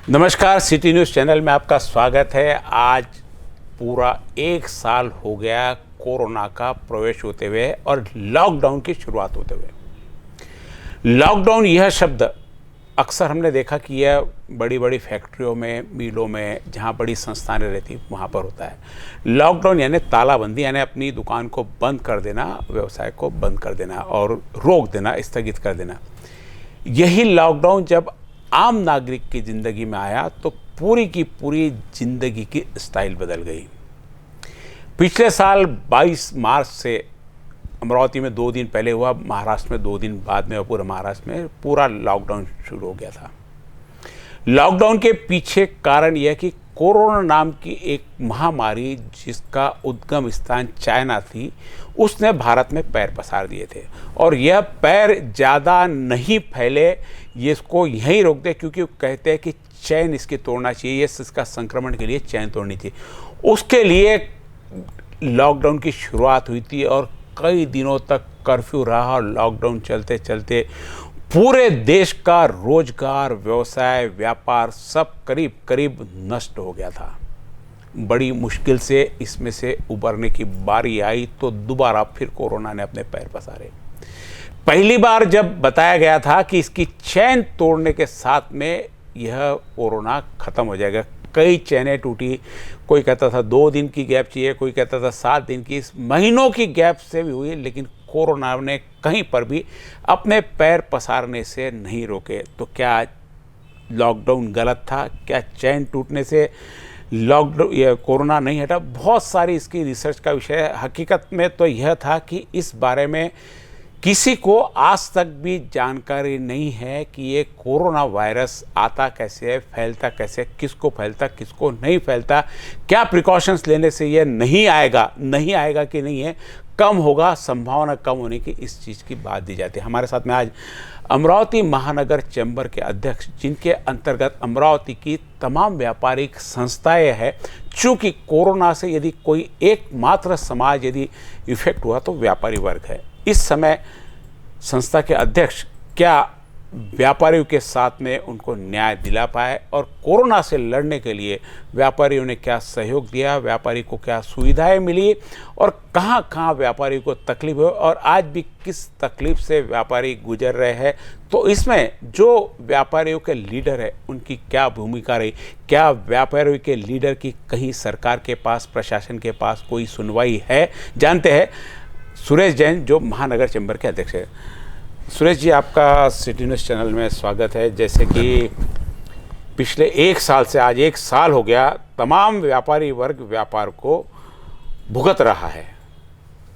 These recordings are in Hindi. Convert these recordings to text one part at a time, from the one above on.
नमस्कार, सिटी न्यूज़ चैनल में आपका स्वागत है। आज पूरा एक साल हो गया कोरोना का प्रवेश होते हुए और लॉकडाउन की शुरुआत होते हुए। लॉकडाउन यह शब्द अक्सर हमने देखा कि यह बड़ी बड़ी फैक्ट्रियों में, मिलों में, जहां बड़ी संस्थानें रहती वहां पर होता है। लॉकडाउन यानी तालाबंदी, यानी अपनी दुकान को बंद कर देना, व्यवसाय को बंद कर देना और रोक देना, स्थगित कर देना। यही लॉकडाउन जब आम नागरिक की ज़िंदगी में आया तो पूरी की पूरी ज़िंदगी की स्टाइल बदल गई। पिछले साल 22 मार्च से अमरावती में 2 दिन पहले हुआ, महाराष्ट्र में 2 दिन बाद में, पूरे महाराष्ट्र में पूरा लॉकडाउन शुरू हो गया था। लॉकडाउन के पीछे कारण यह कि कोरोना नाम की एक महामारी जिसका उद्गम स्थान चाइना थी, उसने भारत में पैर पसार दिए थे और यह पैर ज़्यादा नहीं फैले, ये इसको यहीं रोक दे, क्योंकि वो कहते हैं कि चैन इसकी तोड़ना चाहिए, ये इसका संक्रमण के लिए चैन तोड़नी थी। उसके लिए लॉकडाउन की शुरुआत हुई थी और कई दिनों तक कर्फ्यू रहा और लॉकडाउन चलते चलते पूरे देश का रोजगार, व्यवसाय, व्यापार सब करीब करीब नष्ट हो गया था। बड़ी मुश्किल से इसमें से उबरने की बारी आई तो दोबारा फिर कोरोना ने अपने पैर पसारे। पहली बार जब बताया गया था कि इसकी चैन तोड़ने के साथ में यह कोरोना खत्म हो जाएगा, कई चैनें टूटी। कोई कहता था 2 दिन की गैप चाहिए, कोई कहता था 7 दिन की, इस महीनों की गैप से भी हुई, लेकिन कोरोना ने कहीं पर भी अपने पैर पसारने से नहीं रोके। तो क्या लॉकडाउन गलत था? क्या चैन टूटने से लॉकडाउन या कोरोना नहीं हटा? बहुत सारी इसकी रिसर्च का विषय है। हकीकत में तो यह था कि इस बारे में किसी को आज तक भी जानकारी नहीं है कि ये कोरोना वायरस आता कैसे है, फैलता कैसे, किसको फैलता, किसको नहीं फैलता, क्या प्रिकॉशंस लेने से ये नहीं आएगा कि नहीं है, कम होगा, संभावना कम होने की, इस चीज़ की बात दी जाती है। हमारे साथ में आज अमरावती महानगर चैम्बर के अध्यक्ष, जिनके अंतर्गत अमरावती की तमाम व्यापारिक संस्थाएं हैं। चूँकि कोरोना से यदि कोई एकमात्र समाज यदि इफेक्ट हुआ तो व्यापारी वर्ग है। इस समय संस्था के अध्यक्ष क्या व्यापारियों के साथ में उनको न्याय दिला पाए और कोरोना से लड़ने के लिए व्यापारियों ने क्या सहयोग दिया, व्यापारी को क्या सुविधाएं मिली और कहां कहां व्यापारी को तकलीफ हो और आज भी किस तकलीफ से व्यापारी गुजर रहे हैं। तो इसमें जो व्यापारियों के लीडर है उनकी क्या भूमिका रही, क्या व्यापारियों के लीडर की कहीं सरकार के पास, प्रशासन के पास कोई सुनवाई है, जानते हैं सुरेश जैन, जो महानगर चैम्बर के अध्यक्ष है। सुरेश जी, आपका सिटी न्यूज़ चैनल में स्वागत है। जैसे कि पिछले 1 साल से आज 1 साल हो गया, तमाम व्यापारी वर्ग व्यापार को भुगत रहा है।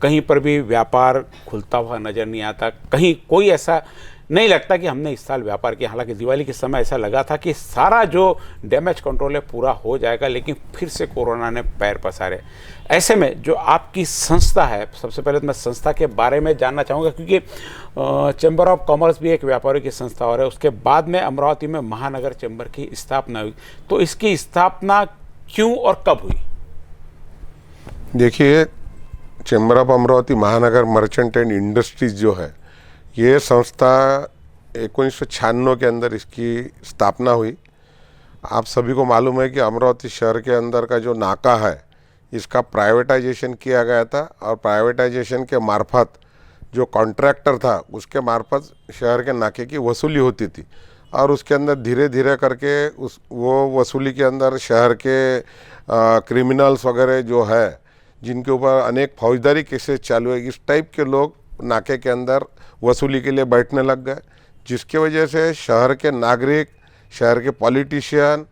कहीं पर भी व्यापार खुलता हुआ नज़र नहीं आता, कहीं कोई ऐसा नहीं लगता कि हमने इस साल व्यापार किया। हालांकि दिवाली के समय ऐसा लगा था कि सारा जो डैमेज कंट्रोल है पूरा हो जाएगा, लेकिन फिर से कोरोना ने पैर पसारे। ऐसे में जो आपकी संस्था है, सबसे पहले तो मैं संस्था के बारे में जानना चाहूँगा, क्योंकि चैम्बर ऑफ कॉमर्स भी एक व्यापारी की संस्था और है, उसके बाद में अमरावती में महानगर चैम्बर की स्थापना हुई। तो इसकी स्थापना क्यों और कब हुई? देखिए, चैम्बर ऑफ अमरावती महानगर मर्चेंट एंड इंडस्ट्रीज जो है, ये संस्था 1996 के अंदर इसकी स्थापना हुई। आप सभी को मालूम है कि अमरावती शहर के अंदर का जो नाका है, इसका प्राइवेटाइजेशन किया गया था और प्राइवेटाइजेशन के मार्फत जो कॉन्ट्रैक्टर था उसके मार्फत शहर के नाके की वसूली होती थी और उसके अंदर धीरे धीरे करके वो वसूली के अंदर शहर के क्रिमिनल्स वगैरह जो है, जिनके ऊपर अनेक फौजदारी केसेस चालू है, इस टाइप के लोग नाके के अंदर वसूली के लिए बैठने लग गए, जिसकी वजह से शहर के नागरिक, शहर के पॉलिटिशियन,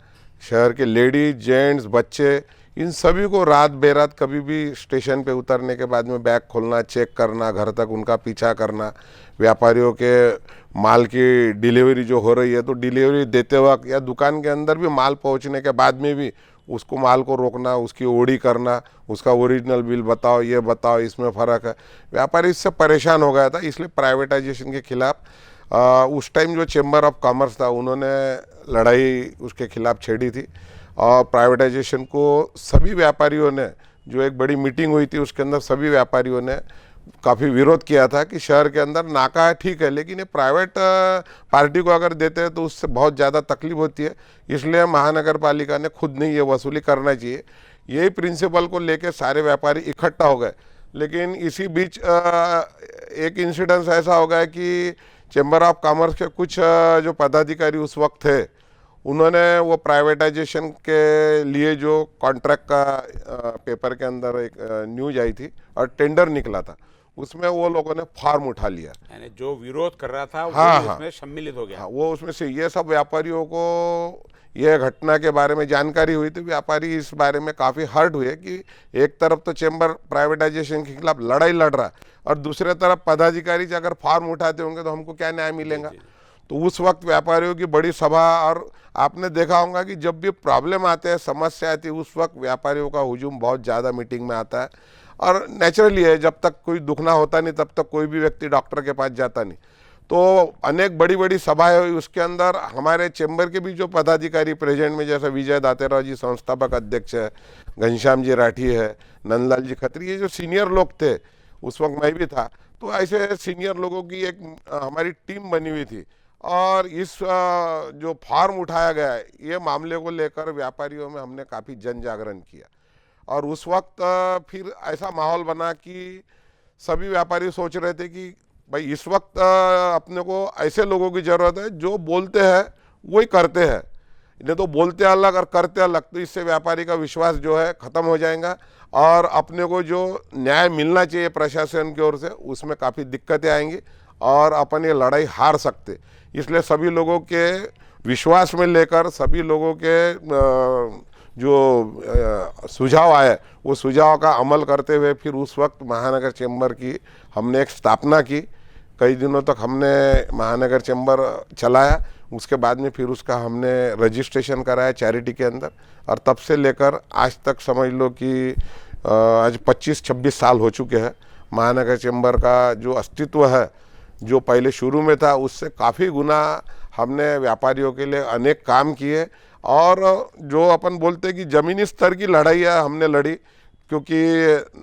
शहर के लेडीज, जेंट्स, बच्चे, इन सभी को रात बेरात कभी भी स्टेशन पे उतरने के बाद में बैग खोलना, चेक करना, घर तक उनका पीछा करना, व्यापारियों के माल की डिलीवरी जो हो रही है तो डिलीवरी देते वक्त या दुकान के अंदर भी माल पहुंचने के बाद में भी उसको माल को रोकना, उसकी ओडी करना, उसका ओरिजिनल बिल बताओ, ये बताओ, इसमें फ़र्क है। व्यापारी इससे परेशान हो गया था, इसलिए प्राइवेटाइजेशन के खिलाफ उस टाइम जो चैम्बर ऑफ कॉमर्स था उन्होंने लड़ाई उसके खिलाफ छेड़ी थी और प्राइवेटाइजेशन को सभी व्यापारियों ने, जो एक बड़ी मीटिंग हुई थी उसके अंदर सभी व्यापारियों ने काफ़ी विरोध किया था कि शहर के अंदर नाका है ठीक है, लेकिन ये प्राइवेट पार्टी को अगर देते हैं तो उससे बहुत ज़्यादा तकलीफ होती है, इसलिए महानगर पालिका ने खुद नहीं ये वसूली करना चाहिए। यही प्रिंसिपल को लेके सारे व्यापारी इकट्ठा हो गए। लेकिन इसी बीच एक इंसिडेंस ऐसा हो गया कि चेंबर ऑफ कॉमर्स के कुछ जो पदाधिकारी उस वक्त थे, उन्होंने वो प्राइवेटाइजेशन के लिए जो कॉन्ट्रैक्ट का पेपर के अंदर एक न्यूज आई थी और टेंडर निकला था, उसमें वो लोगों ने फॉर्म उठा लिया, यानी जो विरोध कर रहा था वो उसमें सम्मिलित हो गया। हाँ, वो उसमें से ये सब व्यापारियों को ये घटना के बारे में जानकारी हुई तो व्यापारी इस बारे में काफ़ी हर्ट हुए कि एक तरफ तो चेंबर प्राइवेटाइजेशन के खिलाफ लड़ाई लड़ रहा है और दूसरे तरफ पदाधिकारी अगर फॉर्म उठाते होंगे तो हमको क्या न्याय मिलेगा। तो उस वक्त व्यापारियों की बड़ी सभा, और आपने देखा होगा कि जब भी प्रॉब्लम आते हैं, समस्या आती है, उस वक्त व्यापारियों का हुजूम बहुत ज़्यादा मीटिंग में आता है। और नेचुरली है, जब तक कोई दुखना होता नहीं तब तक कोई भी व्यक्ति डॉक्टर के पास जाता नहीं। तो अनेक बड़ी बड़ी सभाएं हुई, उसके अंदर हमारे चेंबर के भी जो पदाधिकारी प्रेजेंट में, जैसे विजय दातेराव जी संस्थापक अध्यक्ष है, घनश्याम जी राठी है, नंदलाल जी खत्री, ये जो सीनियर लोग थे, उस वक्त मैं भी था, तो ऐसे सीनियर लोगों की एक हमारी टीम बनी हुई थी। और इस जो फॉर्म उठाया गया है, ये मामले को लेकर व्यापारियों में हमने काफ़ी जन जागरण किया। और उस वक्त फिर ऐसा माहौल बना कि सभी व्यापारी सोच रहे थे कि भाई इस वक्त अपने को ऐसे लोगों की ज़रूरत है जो बोलते हैं वही करते हैं, नहीं तो बोलते अलग और करते अलग, तो इससे व्यापारी का विश्वास जो है ख़त्म हो जाएगा और अपने को जो न्याय मिलना चाहिए प्रशासन की ओर से उसमें काफ़ी दिक्कतें आएंगी और अपन ये लड़ाई हार सकते। इसलिए सभी लोगों के विश्वास में लेकर, सभी लोगों के जो सुझाव आए वो सुझाव का अमल करते हुए फिर उस वक्त महानगर चेंबर की हमने एक स्थापना की। कई दिनों तक हमने महानगर चेंबर चलाया, उसके बाद में फिर उसका हमने रजिस्ट्रेशन कराया चैरिटी के अंदर, और तब से लेकर आज तक समझ लो कि आज 25-26 साल हो चुके हैं। महानगर चेंबर का जो अस्तित्व है, जो पहले शुरू में था, उससे काफ़ी गुना हमने व्यापारियों के लिए अनेक काम किए। और जो अपन बोलते कि ज़मीनी स्तर की लड़ाइयाँ हमने लड़ी, क्योंकि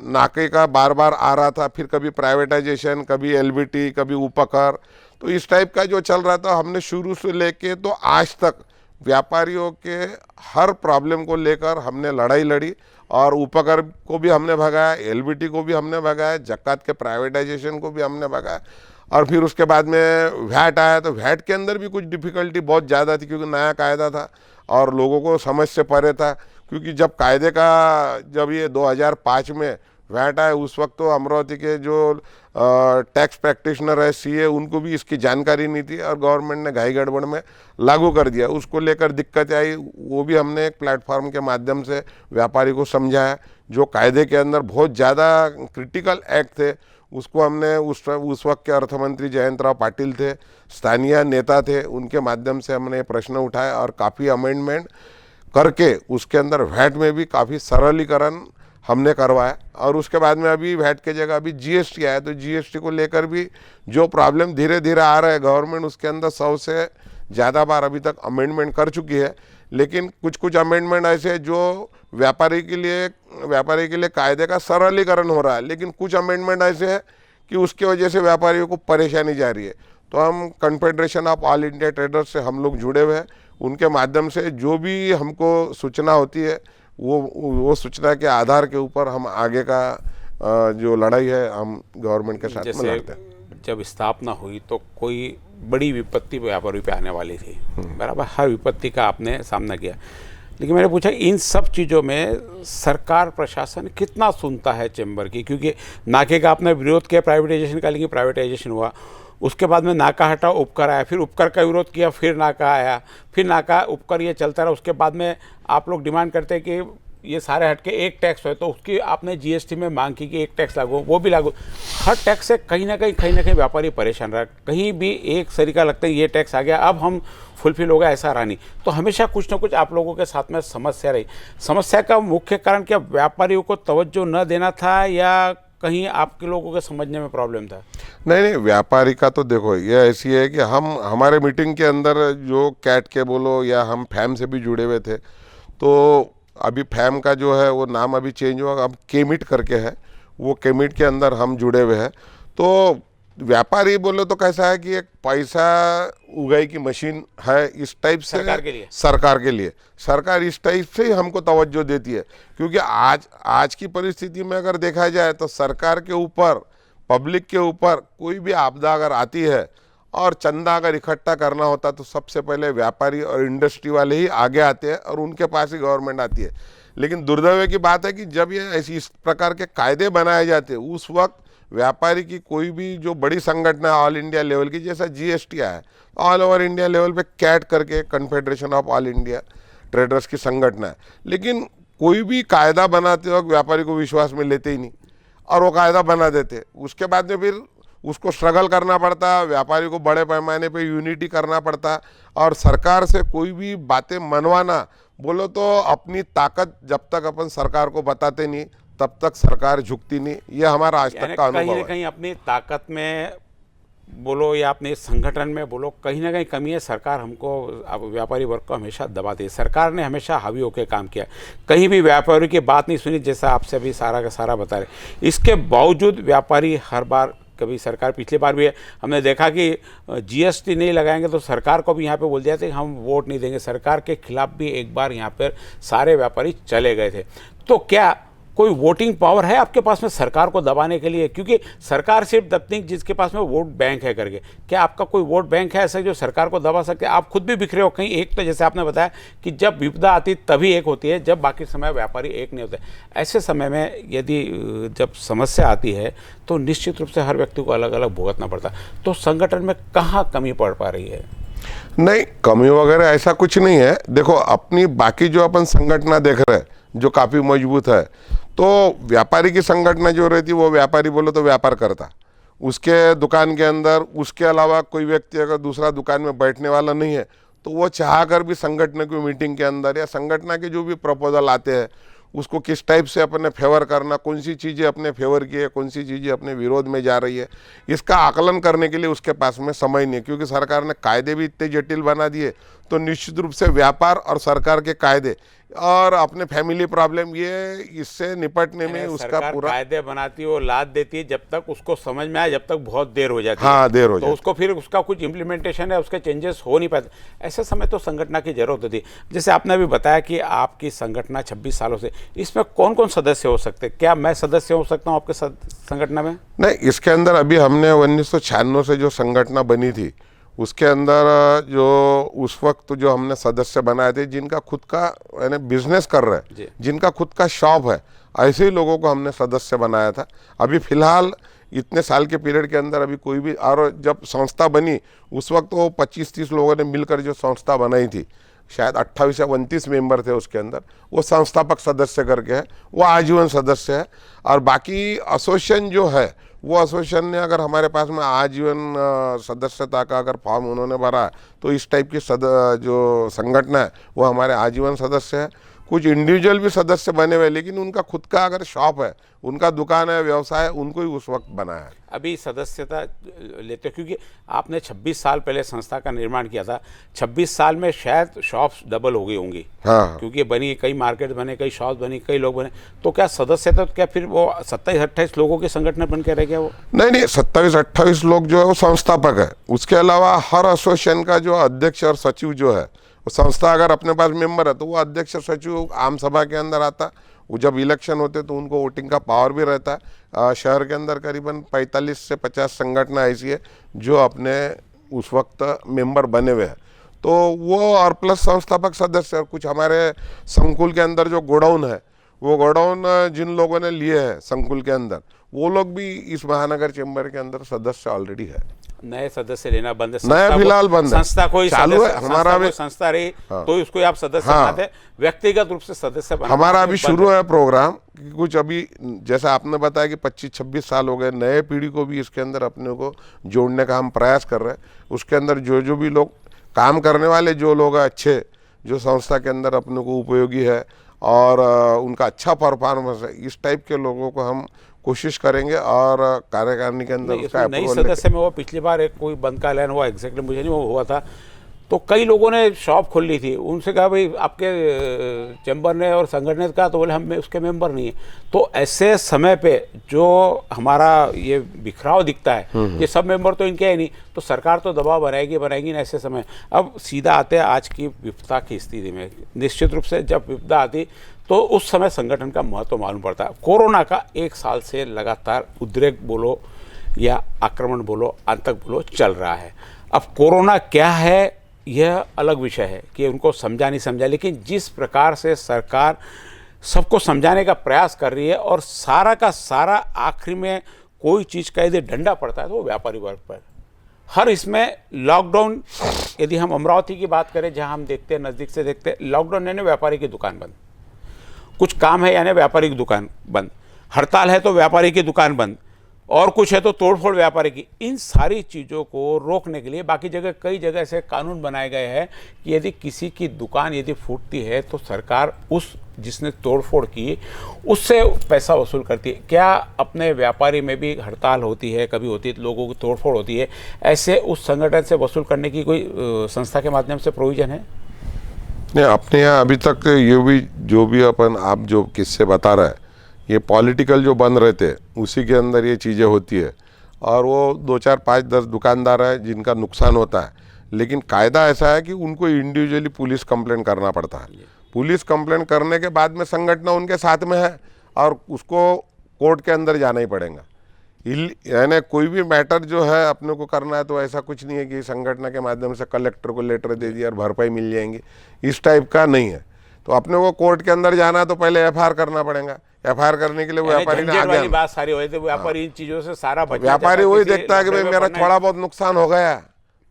नाके का बार बार आ रहा था, फिर कभी प्राइवेटाइजेशन, कभी एलबीटी, कभी उपकर, तो इस टाइप का जो चल रहा था, हमने शुरू से लेके तो आज तक व्यापारियों के हर प्रॉब्लम को लेकर हमने लड़ाई लड़ी। और उपकर को भी हमने भगाया, एलबीटी को भी हमने भगाया, जक्कात के प्राइवेटाइजेशन को भी हमने भगाया। और फिर उसके बाद में वैट आया, तो वैट के अंदर भी कुछ डिफ़िकल्टी बहुत ज़्यादा थी, क्योंकि नया कायदा था और लोगों को समझ से परे था। क्योंकि जब कायदे का जब ये 2005 में वैट आया, उस वक्त तो अमरावती के जो टैक्स प्रैक्टिशनर है, सीए, उनको भी इसकी जानकारी नहीं थी और गवर्नमेंट ने घाई गड़बड़ में लागू कर दिया। उसको लेकर दिक्कतें आई, वो भी हमने एक प्लेटफॉर्म के माध्यम से व्यापारी को समझाया। जो कायदे के अंदर बहुत ज़्यादा क्रिटिकल एक्ट थे, उसको हमने उस वक्त के अर्थमंत्री जयंतराव पाटिल थे, स्थानीय नेता थे, उनके माध्यम से हमने प्रश्न उठाया और काफ़ी अमेंडमेंट करके उसके अंदर वैट में भी काफ़ी सरलीकरण हमने करवाया। और उसके बाद में अभी वैट के जगह अभी जीएसटी आया, तो जीएसटी को लेकर भी जो प्रॉब्लम धीरे धीरे आ रहा है, गवर्नमेंट उसके अंदर 100 से ज़्यादा बार अभी तक अमेंडमेंट कर चुकी है। लेकिन कुछ कुछ अमेंडमेंट ऐसे जो व्यापारी के लिए कायदे का सरलीकरण हो रहा है, लेकिन कुछ अमेंडमेंट ऐसे है कि उसकी वजह से व्यापारियों को परेशानी जा रही है। तो हम confederation of all India traders से हम लोग जुड़े हुए हैं, उनके माध्यम से जो भी हमको सूचना होती है वो सूचना के आधार के ऊपर हम आगे का जो लड़ाई है हम गवर्नमेंट के साथ में लड़ते हैं। जब स्थापना हुई तो कोई बड़ी विपत्ति व्यापारी पे आने वाली थी, बराबर, हर विपत्ति का आपने सामना किया, लेकिन मैंने पूछा इन सब चीज़ों में सरकार प्रशासन कितना सुनता है चेंबर की? क्योंकि नाके का आपने विरोध किया प्राइवेटाइजेशन का, लेकिन प्राइवेटाइजेशन हुआ, उसके बाद में नाका हटा, उपकर आया, फिर उपकर का विरोध किया, फिर नाका आया, फिर नाका उपकर, ये चलता रहा। उसके बाद में आप लोग डिमांड करते हैं कि ये सारे हटके एक टैक्स है, तो उसकी आपने जीएसटी में मांग की कि एक टैक्स लागू, वो भी लागू। हर टैक्स से कहीं ना कहीं व्यापारी परेशान रहा, कहीं भी एक तरीका लगता है ये टैक्स आ गया अब हम फुलफिल हो गया, ऐसा रहा नहीं। तो हमेशा कुछ ना कुछ आप लोगों के साथ में समस्या रही। समस्या का मुख्य कारण क्या व्यापारियों को तवज्जो न देना था या कहीं आपके लोगों के समझने में प्रॉब्लम था? नहीं, व्यापारी का तो देखो ये ऐसी है कि हमारे मीटिंग के अंदर जो कैट के बोलो या हम फैम से भी जुड़े हुए थे, तो अभी फैम का जो है वो नाम अभी चेंज हुआ, अब केमिट करके है। वो केमिट के अंदर हम जुड़े हुए हैं। तो व्यापारी बोले तो कैसा है कि एक पैसा उगाई की मशीन है इस टाइप से सरकार के लिए। सरकार इस टाइप से ही हमको तवज्जो देती है, क्योंकि आज की परिस्थिति में अगर देखा जाए तो सरकार के ऊपर, पब्लिक के ऊपर कोई भी आपदा अगर आती है और चंदा अगर इकट्ठा करना होता तो सबसे पहले व्यापारी और इंडस्ट्री वाले ही आगे आते हैं और उनके पास ही गवर्नमेंट आती है। लेकिन दुर्दैव की बात है कि जब ये ऐसी इस प्रकार के कायदे बनाए जाते हैं उस वक्त व्यापारी की कोई भी जो बड़ी संगठन है ऑल इंडिया लेवल की, जैसा जीएसटी है, ऑल ओवर इंडिया लेवल पे कैट करके confederation of all India traders की संगठन है, लेकिन कोई भी कायदा बनाते वक्त व्यापारी को विश्वास में लेते ही नहीं और वो कायदा बना देते। उसके बाद में फिर उसको स्ट्रगल करना पड़ता, व्यापारी को बड़े पैमाने पे यूनिटी करना पड़ता, और सरकार से कोई भी बातें मनवाना बोलो तो अपनी ताकत जब तक अपन सरकार को बताते नहीं तब तक सरकार झुकती नहीं। ये हमारा आज तक का अनुभव कहीं है। ना कहीं अपनी ताकत में बोलो या अपने संगठन में बोलो, कहीं ना कहीं कमी है। सरकार हमको, व्यापारी वर्ग को हमेशा दबाती है। सरकार ने हमेशा हावी होकर काम किया, कहीं भी व्यापारी की बात नहीं सुनी, जैसा आपसे अभी सारा का सारा बता रहे। इसके बावजूद व्यापारी हर बार, कभी सरकार, पिछली बार भी हमने देखा कि जीएसटी नहीं लगाएंगे तो सरकार को भी यहाँ पे बोल दिया था कि हम वोट नहीं देंगे। सरकार के खिलाफ भी एक बार यहाँ पर सारे व्यापारी चले गए थे। तो क्या कोई वोटिंग पावर है आपके पास में सरकार को दबाने के लिए? क्योंकि सरकार सिर्फ दबती है जिसके पास में वोट बैंक है करके। क्या आपका कोई वोट बैंक है ऐसा जो सरकार को दबा सकते हैं? आप खुद भी बिखरे हो कहीं। एक तो जैसे आपने बताया कि जब विपदा आती तभी एक होती है, जब बाकी समय व्यापारी एक नहीं होते। ऐसे समय में यदि जब समस्या आती है तो निश्चित रूप से हर व्यक्ति को अलग अलग भुगतना पड़ता। तो संगठन में कहाँ कमी पड़ पा रही है? नहीं, कमी वगैरह ऐसा कुछ नहीं है। देखो, अपनी बाकी जो अपन संगठना देख रहे हैं जो काफ़ी मजबूत है, तो व्यापारी की संगठना जो रहती वो व्यापारी बोलो तो व्यापार करता, उसके दुकान के अंदर उसके अलावा कोई व्यक्ति अगर दूसरा दुकान में बैठने वाला नहीं है तो वो चाह कर भी संगठन की मीटिंग के अंदर या संगठन के जो भी प्रपोजल आते हैं उसको किस टाइप से अपने फेवर करना, कौन सी चीज़ें अपने फेवर की है, कौन सी चीज़ें अपने विरोध में जा रही है, इसका आकलन करने के लिए उसके पास में समय नहीं है। क्योंकि सरकार ने कायदे भी इतने जटिल बना दिए, तो निश्चित रूप से व्यापार और सरकार के कायदे और अपने फैमिली प्रॉब्लम, ये इससे निपटने में उसका पूरा कायदे बनाती है, वो लाद देती है, जब तक उसको समझ में आए जब तक बहुत देर हो जाती है। हाँ, देर हो तो जाती उसको फिर उसका कुछ इम्प्लीमेंटेशन है, उसके चेंजेस हो नहीं पाते। ऐसे समय तो संगठन की जरूरत होती है। जैसे आपने अभी बताया कि आपकी संगठन 26 सालों से, इसमें कौन कौन सदस्य हो सकते हैं? क्या मैं सदस्य हो सकता हूँ आपके संगठन में? नहीं, इसके अंदर अभी हमने 1996 से जो संगठन बनी थी उसके अंदर जो उस वक्त जो हमने सदस्य बनाए थे जिनका खुद का यानी बिजनेस कर रहे हैं, जिनका खुद का शॉप है, ऐसे ही लोगों को हमने सदस्य बनाया था। अभी फिलहाल इतने साल के पीरियड के अंदर अभी कोई भी, और जब संस्था बनी उस वक्त वो 25-30 लोगों ने मिलकर जो संस्था बनाई थी, शायद 28 या 29 मेंबर थे उसके अंदर, वो संस्थापक सदस्य करके है, वो आजीवन सदस्य है। और बाकी एसोसिएशन जो है वो एसोसिएशन ने अगर हमारे पास में आजीवन सदस्यता का अगर फॉर्म उन्होंने भरा तो इस टाइप की जो संगठन है वो हमारे आजीवन सदस्य है। कुछ इंडिविजुअल भी सदस्य बने हुए, लेकिन उनका खुद का अगर शॉप है, उनका दुकान है, व्यवसाय है, उनको ही उस वक्त बनाया है। अभी सदस्यता लेते हो क्योंकि आपने 26 साल पहले संस्था का निर्माण किया था। 26 साल में शायद शॉप्स डबल हो गई होंगी। हाँ, क्योंकि बनी, कई मार्केट बने, कई शॉप्स बनी, कई लोग बने। तो क्या सदस्यता, क्या फिर वो 27-28 लोगों के संगठन बन के रह गया वो? नहीं, 27-28 लोग जो है वो संस्थापक है। उसके अलावा हर एसोसिएशन का जो अध्यक्ष और सचिव जो है, वो संस्था अगर अपने पास मेंबर है तो वो अध्यक्ष सचिव आम सभा के अंदर आता। वो जब इलेक्शन होते तो उनको वोटिंग का पावर भी रहता है। शहर के अंदर करीबन 45 से 50 संगठन ऐसी है जो अपने उस वक्त मेंबर बने हुए हैं। तो वो और प्लस संस्थापक सदस्य, और कुछ हमारे संकुल के अंदर जो गोडाउन है, वो गोडाउन जिन लोगों ने लिए हैं संकुल के अंदर, वो लोग भी इस महानगर चेंबर के अंदर सदस्य ऑलरेडी है। नए सदस्य लेना बंद है? नया फिलहाल बंद है। संस्था कोई चालू है हमारा भी, संस्था रही तो उसको आप सदस्य बनाते, व्यक्तिगत रूप से सदस्य बनाते। हमारा अभी शुरू है प्रोग्राम। कुछ अभी जैसा आपने बताया कि 25-26 साल हो गए, नए पीढ़ी को भी इसके अंदर अपने को जोड़ने का हम प्रयास कर रहे हैं। उसके अंदर जो भी लोग काम करने वाले जो लोग हैं अच्छे, जो संस्था के अंदर अपने को उपयोगी है और उनका अच्छा परफॉर्मेंस है, इस टाइप के लोगों को हम कोशिश करेंगे और कार्यकारिणी के अंदर उसका नई सदस्य में वो पिछली बार एक कोई बंद का ऐलान हुआ, एग्जैक्टली मुझे नहीं वो हुआ था, तो कई लोगों ने शॉप खोल ली थी, उनसे कहा भाई आपके चैम्बर ने और संगठन ने कहा, तो बोले हम उसके मेंबर नहीं है। तो ऐसे समय पे जो हमारा ये बिखराव दिखता है कि सब मेंबर तो इनके है नहीं, तो सरकार तो दबाव बनाएगी ना ऐसे समय। अब सीधा आते हैं आज की विपदा की स्थिति में। निश्चित रूप से जब विपदा आती तो उस समय संगठन का महत्व मालूम पड़ता है। कोरोना का 1 साल से लगातार उद्रेक बोलो या आक्रमण बोलो, आतंक बोलो, चल रहा है। अब कोरोना क्या है यह अलग विषय है कि उनको समझा नहीं समझा, लेकिन जिस प्रकार से सरकार सबको समझाने का प्रयास कर रही है और सारा का सारा आखिरी में कोई चीज़ का यदि डंडा पड़ता है तो वो व्यापारी वर्ग पर। हर इसमें लॉकडाउन, यदि हम अमरावती की बात करें जहां हम देखते हैं, नज़दीक से देखते हैं, लॉकडाउन यानी व्यापारी की दुकान बंद, कुछ काम है यानी व्यापारी की दुकान बंद, हड़ताल है तो व्यापारी की दुकान बंद, और कुछ है तो तोड़फोड़ व्यापारी की। इन सारी चीज़ों को रोकने के लिए बाकी जगह कई जगह ऐसे कानून बनाए गए हैं कि यदि किसी की दुकान यदि फूटती है तो सरकार उस जिसने तोड़फोड़ की उससे पैसा वसूल करती है। क्या अपने व्यापारी में भी हड़ताल होती है, कभी होती है, लोगों की तोड़फोड़ होती है, ऐसे उस संगठन से वसूल करने की कोई संस्था के माध्यम से प्रोविजन है? नहीं, अपने यहाँ अभी तक ये भी जो भी अपन आप जो किस्से बता रहे हैं, ये पॉलिटिकल जो बन रहे थे उसी के अंदर ये चीज़ें होती है, और वो 2 4 5 10 दुकानदार हैं जिनका नुकसान होता है। लेकिन कायदा ऐसा है कि उनको इंडिविजुअली पुलिस कंप्लेंट करना पड़ता है। पुलिस कंप्लेंट करने के बाद में संगठन उनके साथ में है और उसको कोर्ट के अंदर जाना ही पड़ेगा। यानी कोई भी मैटर जो है अपने को करना है तो ऐसा कुछ नहीं है कि संगठन के माध्यम से कलेक्टर को लेटर दे दिया और भरपाई मिल जाएंगी, इस टाइप का नहीं है। तो अपने को कोर्ट के अंदर जाना है तो पहले एफआईआर करना पड़ेगा। एफआईआर करने के लिए व्यापारी ने आगे बात सारी हो, व्यापारी इन चीजों से सारा बच, व्यापारी वही देखता है कि भाई मेरा थोड़ा बहुत नुकसान हो गया,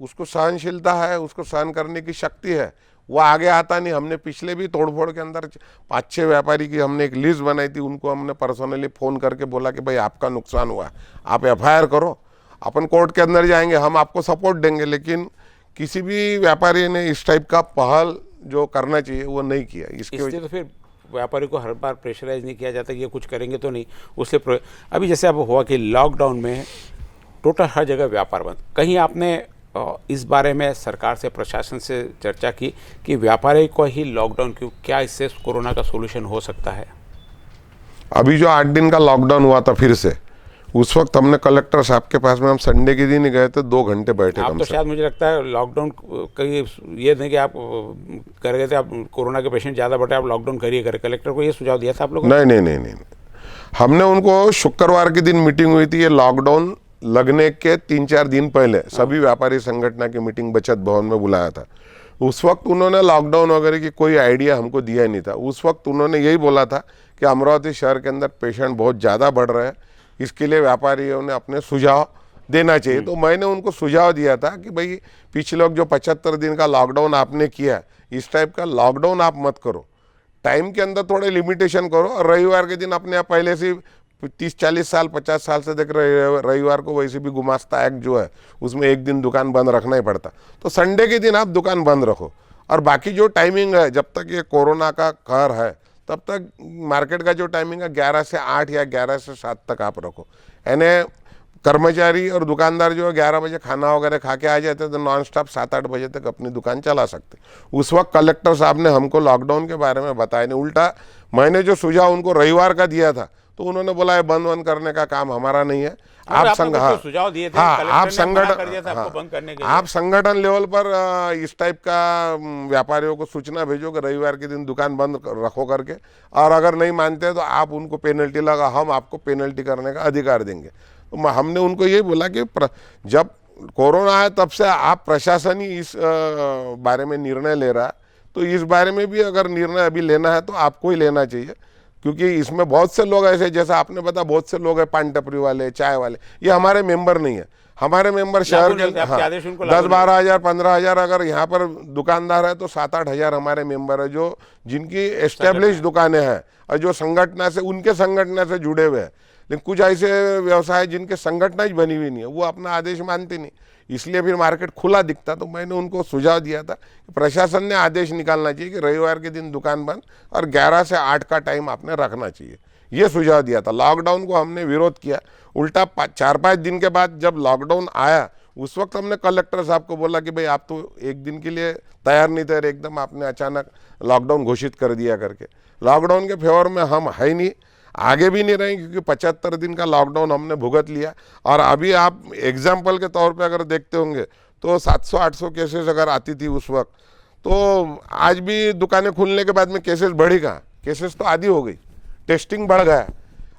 उसको सहनशीलता है, उसको सहन करने की शक्ति है, वो आगे आता नहीं। हमने पिछले भी तोड़फोड़ के अंदर 5-6 व्यापारी की हमने एक लिस्ट बनाई थी, उनको हमने पर्सनली फ़ोन करके बोला कि भाई आपका नुकसान हुआ, आप एफआईआर करो, अपन कोर्ट के अंदर जाएंगे, हम आपको सपोर्ट देंगे। लेकिन किसी भी व्यापारी ने इस टाइप का पहल जो करना चाहिए वो नहीं किया। इसके वजह तो फिर व्यापारी को हर बार प्रेशराइज नहीं किया जाता कि ये कुछ करेंगे तो नहीं, उससे अभी जैसे अब हुआ कि लॉकडाउन में टोटल हर जगह व्यापार बंद। कहीं आपने इस बारे में सरकार से, प्रशासन से चर्चा की कि व्यापारी को ही लॉकडाउन क्यों, क्या इससे कोरोना का सोल्यूशन हो सकता है? अभी जो 8 दिन का लॉकडाउन हुआ था फिर से, उस वक्त हमने कलेक्टर साहब के पास में, हम संडे के दिन ही गए थे, 2 घंटे बैठे। आप तो शायद मुझे लगता है लॉकडाउन कहीं ये नहीं कि आप कर गए थे, आप कोरोना के पेशेंट ज़्यादा बढ़े, आप लॉकडाउन करिए करे, कलेक्टर को ये सुझाव दिया था आप लोगों ने? नहीं, हमने उनको शुक्रवार के दिन मीटिंग हुई थी, ये लॉकडाउन लगने के 3-4 दिन पहले सभी व्यापारी संगठन की मीटिंग बचत भवन में बुलाया था। उस वक्त उन्होंने लॉकडाउन वगैरह की कोई आइडिया हमको दिया नहीं था। उस वक्त उन्होंने यही बोला था कि अमरावती शहर के अंदर पेशेंट बहुत ज़्यादा बढ़ रहे हैं, इसके लिए व्यापारियों ने अपने सुझाव देना चाहिए। तो मैंने उनको सुझाव दिया था कि भाई पिछले जो 75 दिन का लॉकडाउन आपने किया, इस टाइप का लॉकडाउन आप मत करो, टाइम के अंदर थोड़े लिमिटेशन करो। और रविवार के दिन अपने आप पहले से 30-40 साल 50 साल से देख रहे, रविवार को वैसे भी गुमास्ता एक्ट जो है उसमें एक दिन दुकान बंद रखना ही पड़ता, तो संडे के दिन आप दुकान बंद रखो। और बाकी जो टाइमिंग है, जब तक ये कोरोना का कहर है तब तक मार्केट का जो टाइमिंग है 11 से 8 या 11 से 7 तक आप रखो। यानी कर्मचारी और दुकानदार जो है 11 बजे खाना वगैरह खा के आ जाते तो नॉन स्टॉप 7-8 बजे तक अपनी दुकान चला सकते। उस वक्त कलेक्टर साहब ने हमको लॉकडाउन के बारे में बताया नहीं, उल्टा मैंने जो सुझाव उनको रविवार का दिया था तो उन्होंने बोला है बंद करने का काम हमारा नहीं है। आप सुझाव दिए थे, आप संगठन लेवल पर इस टाइप का व्यापारियों को सूचना भेजो कि रविवार के दिन दुकान बंद रखो करके, और अगर नहीं मानते तो आप उनको पेनल्टी लगा, हम आपको पेनल्टी करने का अधिकार देंगे। तो हमने उनको यही बोला कि जब कोरोना है तब से आप प्रशासन ही इस बारे में निर्णय ले रहा है, तो इस बारे में भी अगर निर्णय अभी लेना है तो आपको ही लेना चाहिए। क्योंकि इसमें बहुत से लोग ऐसे, जैसा आपने बताया, बहुत से लोग हैं पान टपरी वाले, चाय वाले, ये हमारे मेंबर नहीं है। हमारे मेंबर शहर के 10-12 हज़ार 15 हज़ार, अगर यहाँ पर दुकानदार है तो 7-8 हज़ार हमारे मेंबर है जो जिनकी एस्टेब्लिश दुकानें हैं और जो संगठन से, उनके संगठन से जुड़े हुए हैं। लेकिन कुछ ऐसे व्यवसाय जिनके संगठन ही बनी हुई नहीं है, वो अपना आदेश मानते नहीं, इसलिए फिर मार्केट खुला दिखता। तो मैंने उनको सुझाव दिया था कि प्रशासन ने आदेश निकालना चाहिए कि रविवार के दिन दुकान बंद और 11 से 8 का टाइम आपने रखना चाहिए, ये सुझाव दिया था। लॉकडाउन को हमने विरोध किया, उल्टा 4-5 दिन के बाद जब लॉकडाउन आया उस वक्त हमने कलेक्टर साहब को बोला कि भाई आप तो एक दिन के लिए तैयार नहीं थे, एकदम आपने अचानक लॉकडाउन घोषित कर दिया करके। लॉकडाउन के फेवर में हम है ही नहीं, आगे भी नहीं रहेंगे, क्योंकि 75 दिन का लॉकडाउन हमने भुगत लिया। और अभी आप एग्जाम्पल के तौर पे अगर देखते होंगे तो 700-800 केसेस अगर आती थी उस वक्त, तो आज भी दुकानें खुलने के बाद में केसेस बढ़ी कहाँ, केसेस तो आधी हो गई। टेस्टिंग बढ़ गया,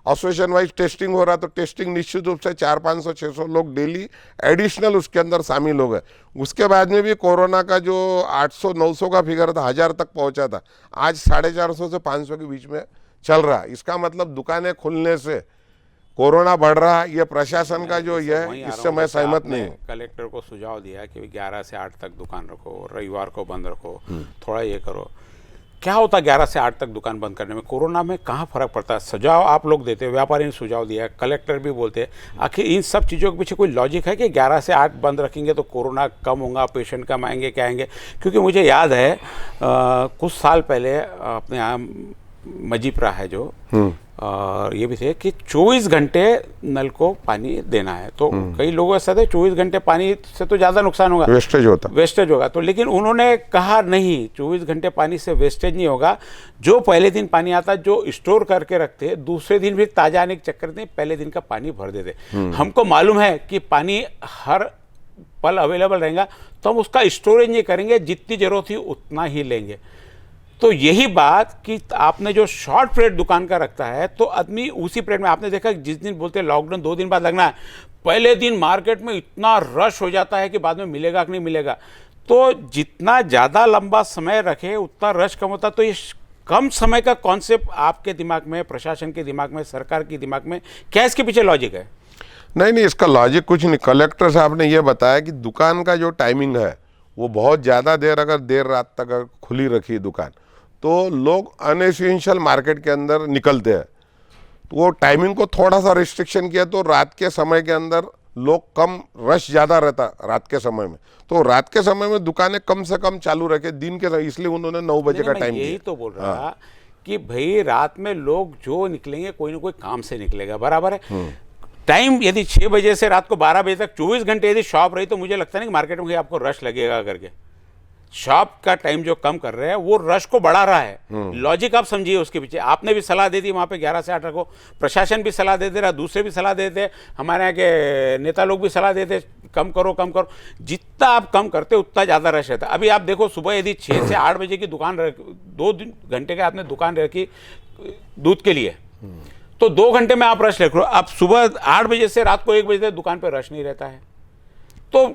एसोसिएशन वाइज टेस्टिंग हो रहा, तो टेस्टिंग निश्चित रूप से 400-500-600 लोग डेली एडिशनल उसके अंदर शामिल हो गए। उसके बाद में भी कोरोना का जो 800-900 का फिगर था, 1000 तक पहुंचा था, आज 450 से 500 के बीच में चल रहा। इसका मतलब दुकानें खुलने से कोरोना बढ़ रहा, ये प्रशासन का जो ये है, इससे मैं सहमत नहीं हूँ। कलेक्टर को सुझाव दिया कि 11 से 8 तक दुकान रखो, रविवार को बंद रखो, थोड़ा ये करो। क्या होता 11 से 8 तक दुकान बंद करने में? कोरोना में कहाँ फर्क पड़ता है? सुझाव आप लोग देते हो, व्यापारी ने सुझाव दिया, कलेक्टर भी बोलते हैं। आखिर इन सब चीज़ों के पीछे कोई लॉजिक है कि 11 से 8 बंद रखेंगे तो कोरोना कम होगा, पेशेंट कम आएंगे, क्या आएंगे? क्योंकि मुझे याद है कुछ साल पहले अपने यहाँ मजीपरा है जो, और ये भी थे कि 24 घंटे नल को पानी देना है। तो कई लोगों ऐसा थे 24 घंटे पानी से तो ज़्यादा नुकसान होगा, वेस्टेज होगा। तो लेकिन उन्होंने कहा नहीं, 24 घंटे पानी से वेस्टेज नहीं होगा। जो पहले दिन पानी आता, जो स्टोर करके रखते, दूसरे दिन भी ताज़ा आने के चक्कर में पहले दिन का पानी भर देते। हमको मालूम है कि पानी हर पल अवेलेबल रहेगा, तो हम उसका स्टोरेज नहीं करेंगे, जितनी जरूरत थी उतना ही लेंगे। तो यही बात कि आपने जो शॉर्ट पीरियड दुकान का रखता है, तो आदमी उसी पीरियड में, आपने देखा जिस दिन बोलते हैं लॉकडाउन 2 दिन बाद लगना है, पहले दिन मार्केट में इतना रश हो जाता है कि बाद में मिलेगा कि नहीं मिलेगा। तो जितना ज़्यादा लंबा समय रखे उतना रश कम होता। तो ये कम समय का कॉन्सेप्ट आपके दिमाग में, प्रशासन के दिमाग में, सरकार के दिमाग में, क्या इसके पीछे लॉजिक है? नहीं, इसका लॉजिक कुछ नहीं। कलेक्टर साहब ने यह बताया कि दुकान का जो टाइमिंग है वो बहुत ज़्यादा देर, अगर देर रात तक अगर खुली रखी दुकान, तो लोग अनएसेंशियल मार्केट के अंदर निकलते हैं। तो वो टाइमिंग को थोड़ा सा रिस्ट्रिक्शन किया, तो रात के समय के अंदर लोग कम, रश ज़्यादा रहता रात के समय में, तो रात के समय में दुकानें कम से कम चालू रखे दिन के समय, इसलिए उन्होंने 9 बजे का टाइम दिया। यही तो बोल रहा कि भाई रात में लोग जो निकलेंगे कोई ना कोई काम से निकलेगा, बराबर है। टाइम यदि 6 बजे से रात को 12 बजे तक 24 घंटे यदि शॉप रही, तो मुझे लगता नहीं कि मार्केट में आपको रश लगेगा करके। शॉप का टाइम जो कम कर रहे हैं वो रश को बढ़ा रहा है। लॉजिक आप समझिए उसके पीछे। आपने भी सलाह दे दी वहाँ पे 11 से 8 रखो, प्रशासन भी सलाह दे दे रहा, दूसरे भी सलाह देते, हमारे यहाँ के नेता लोग भी सलाह देते कम करो कम करो। जितना आप कम करते उतना ज़्यादा रश रहता है। अभी आप देखो सुबह यदि 6 से 8 बजे की दुकान 2 घंटे का आपने दुकान रखी दूध के लिए, तो 2 घंटे में आप रश रख लो। अब सुबह 8 बजे से रात को 1 बजे तक दुकान पर रश नहीं रहता है, तो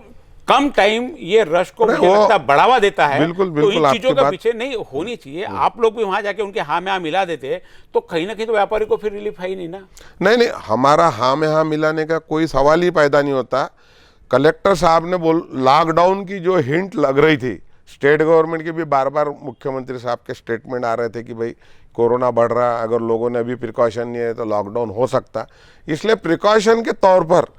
कम टाइम ये रश को मुझे लगता है बढ़ावा देता है। बिल्कुल, तो इन चीजों के पीछे नहीं होनी चाहिए। आप लोग भी वहां जाके उनके हाँ में हाँ मिला देते, तो कहीं ना कहीं तो व्यापारी को फिर रिलीफ है ही नहीं ना। नहीं, हमारा हाँ में हाँ मिलाने का कोई सवाल ही पैदा नहीं होता। कलेक्टर साहब ने लॉकडाउन की जो हिंट लग रही थी, स्टेट गवर्नमेंट के भी बार बार मुख्यमंत्री साहब के स्टेटमेंट आ रहे थे कि भाई कोरोना बढ़ रहा, अगर लोगों ने अभी प्रिकॉशन नहीं है तो लॉकडाउन हो सकता। इसलिए प्रिकॉशन के तौर पर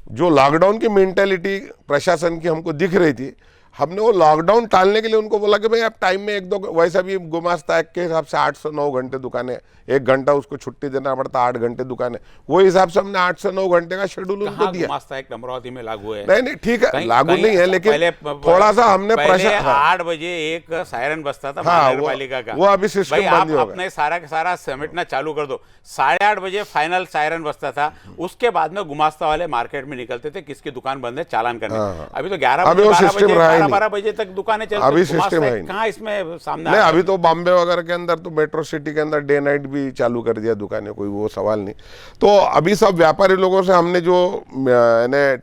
जो लॉकडाउन की मेंटेलिटी प्रशासन की हमको दिख रही थी, हमने वो लॉकडाउन टालने के लिए उनको बोला कि भाई आप टाइम में 1-2, वैसा भी गुमास्ता एक्ट के हिसाब से 8 से 9 घंटे दुकानें, 1 घंटा उसको छुट्टी देना पड़ता, 8 घंटे दुकानें, वो हिसाब से हमने 8 से 9 घंटे का शेड्यूल उनको दिया। गुमास्ता एक्ट अमरावती में लागू है? नहीं, ठीक है, लागू नहीं है, लेकिन थोड़ा सा हमने 8 बजे एक सायरन बजता था महानगरपालिका का, वो अभी सिस्टम बंद हो गया। अपने सारा का सारा समेटना चालू कर दो। 8:30 बजे फाइनल सायरन बजता था, उसके बाद में गुमास्ता वाले मार्केट में निकलते थे, किसकी दुकान बंद है चालान करने। अभी तो 11 बजे 12 बजे तक दुकानें चलती, अभी सिस्टम है कहाँ इसमें सामने नहीं। अभी तो बॉम्बे वगैरह के अंदर तो मेट्रो सिटी के अंदर डे नाइट भी चालू कर दिया दुकानें, कोई वो सवाल नहीं। तो अभी सब व्यापारी लोगों से हमने जो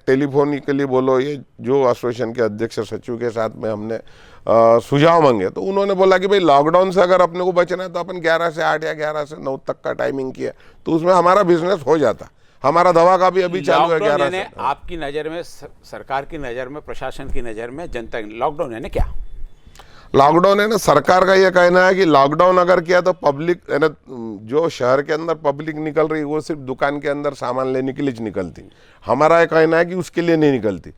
टेलीफोनिकली बोलो, ये जो एसोसिएशन के अध्यक्ष सचिव के साथ में हमने सुझाव मांगे, तो उन्होंने बोला कि भाई लॉकडाउन से अगर अपने को बचना है तो अपन 11 से 8 या 11 से 9 तक का टाइमिंग किया तो उसमें हमारा बिजनेस हो जाता। हमारा दवा का भी अभी चालू है 11 से। आपकी नज़र में, सरकार की नज़र में, प्रशासन की नज़र में, जनता, लॉकडाउन है ना क्या? लॉकडाउन है ना, सरकार का ये कहना है कि लॉकडाउन अगर किया तो पब्लिक है ना, जो शहर के अंदर पब्लिक निकल रही वो सिर्फ दुकान के अंदर सामान लेने के लिए निकलती। हमारा ये कहना है कि उसके लिए नहीं निकलती,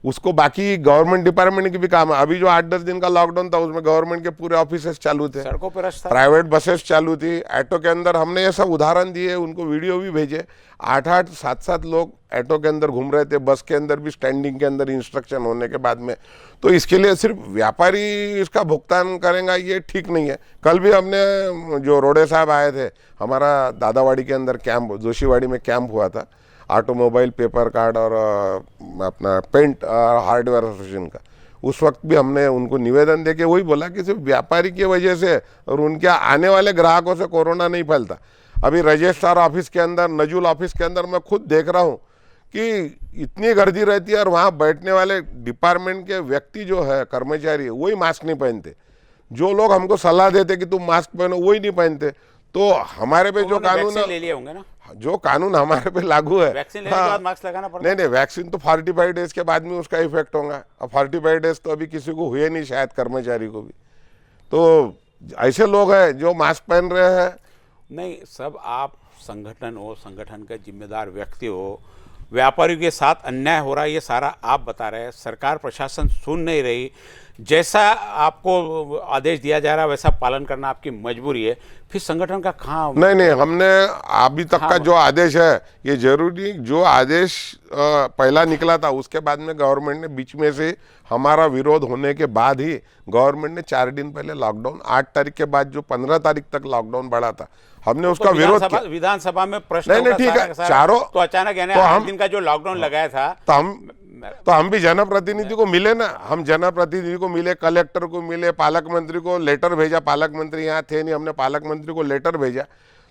उसको बाकी गवर्नमेंट डिपार्टमेंट की भी काम है। अभी जो 8-10 दिन का लॉकडाउन था उसमें गवर्नमेंट के पूरे ऑफिसेस चालू थे, सड़कों पर रश था, प्राइवेट बसेस चालू थी, ऑटो के अंदर हमने ये सब उदाहरण दिए, उनको वीडियो भी भेजे। 8-8, 7-7 लोग ऑटो के अंदर घूम रहे थे, बस के अंदर भी स्टैंडिंग के अंदर इंस्ट्रक्शन होने के बाद में। तो इसके लिए सिर्फ व्यापारी इसका भुगतान करेगा ये ठीक नहीं है। कल भी हमने जो रोडे साहब आए थे, हमारा दादावाड़ी के अंदर कैंप, जोशीवाड़ी में कैंप हुआ था ऑटोमोबाइल, पेपर कार्ड और अपना पेंट और हार्डवेयर एसोसिएशन का। उस वक्त भी हमने उनको निवेदन देके वही बोला कि सिर्फ व्यापारी की वजह से और उनके आने वाले ग्राहकों से कोरोना नहीं फैलता। अभी रजिस्ट्रार ऑफिस के अंदर, नजूल ऑफिस के अंदर मैं खुद देख रहा हूँ कि इतनी गर्दी रहती है और वहाँ बैठने वाले डिपार्टमेंट के व्यक्ति जो है, कर्मचारी, वही मास्क नहीं पहनते। जो लोग हमको सलाह देते कि तुम मास्क पहनो, वही नहीं पहनते। तो हमारे पे जो कानून ले लिए होंगे ना, जो कानून हमारे पे लागू है, वैक्सीन लेने के बाद मास्क लगाना पड़ता है। नहीं, वैक्सीन तो 45 डेज के बाद में उसका इफेक्ट होगा, और 45 डेज तो अभी किसी को हुए नहीं, शायद कर्मचारी को भी। तो ऐसे लोग हैं जो मास्क पहन रहे हैं। नहीं, सब आप संगठन हो, संगठन का जिम्मेदार व्यक्ति हो, व्यापारियों के साथ अन्याय हो रहा है, ये सारा आप बता रहे हैं, सरकार प्रशासन सुन नहीं रही, जैसा आपको आदेश दिया जा रहा है वैसा पालन करना आपकी मजबूरी है, फिर संगठन का कहाँ? नहीं, हमने अभी तक का जो आदेश है, ये जरूरी, जो आदेश पहला निकला था उसके बाद में गवर्नमेंट ने बीच में से, हमारा विरोध होने के बाद ही गवर्नमेंट ने 4 दिन पहले लॉकडाउन, 8 तारीख के बाद जो 15 तारीख तक लॉकडाउन बढ़ा था, हमने उसका विरोध किया। विधानसभा में प्रश्न नहीं, ठीक है, चारों तो अचानक यानी 8 दिन का जो लॉकडाउन लगाया था, तो हम भी जनप्रतिनिधि को मिले ना, हम जनप्रतिनिधि को मिले, कलेक्टर को मिले, पालक मंत्री को लेटर भेजा, पालक मंत्री यहाँ थे नहीं, हमने पालक मंत्री को लेटर भेजा।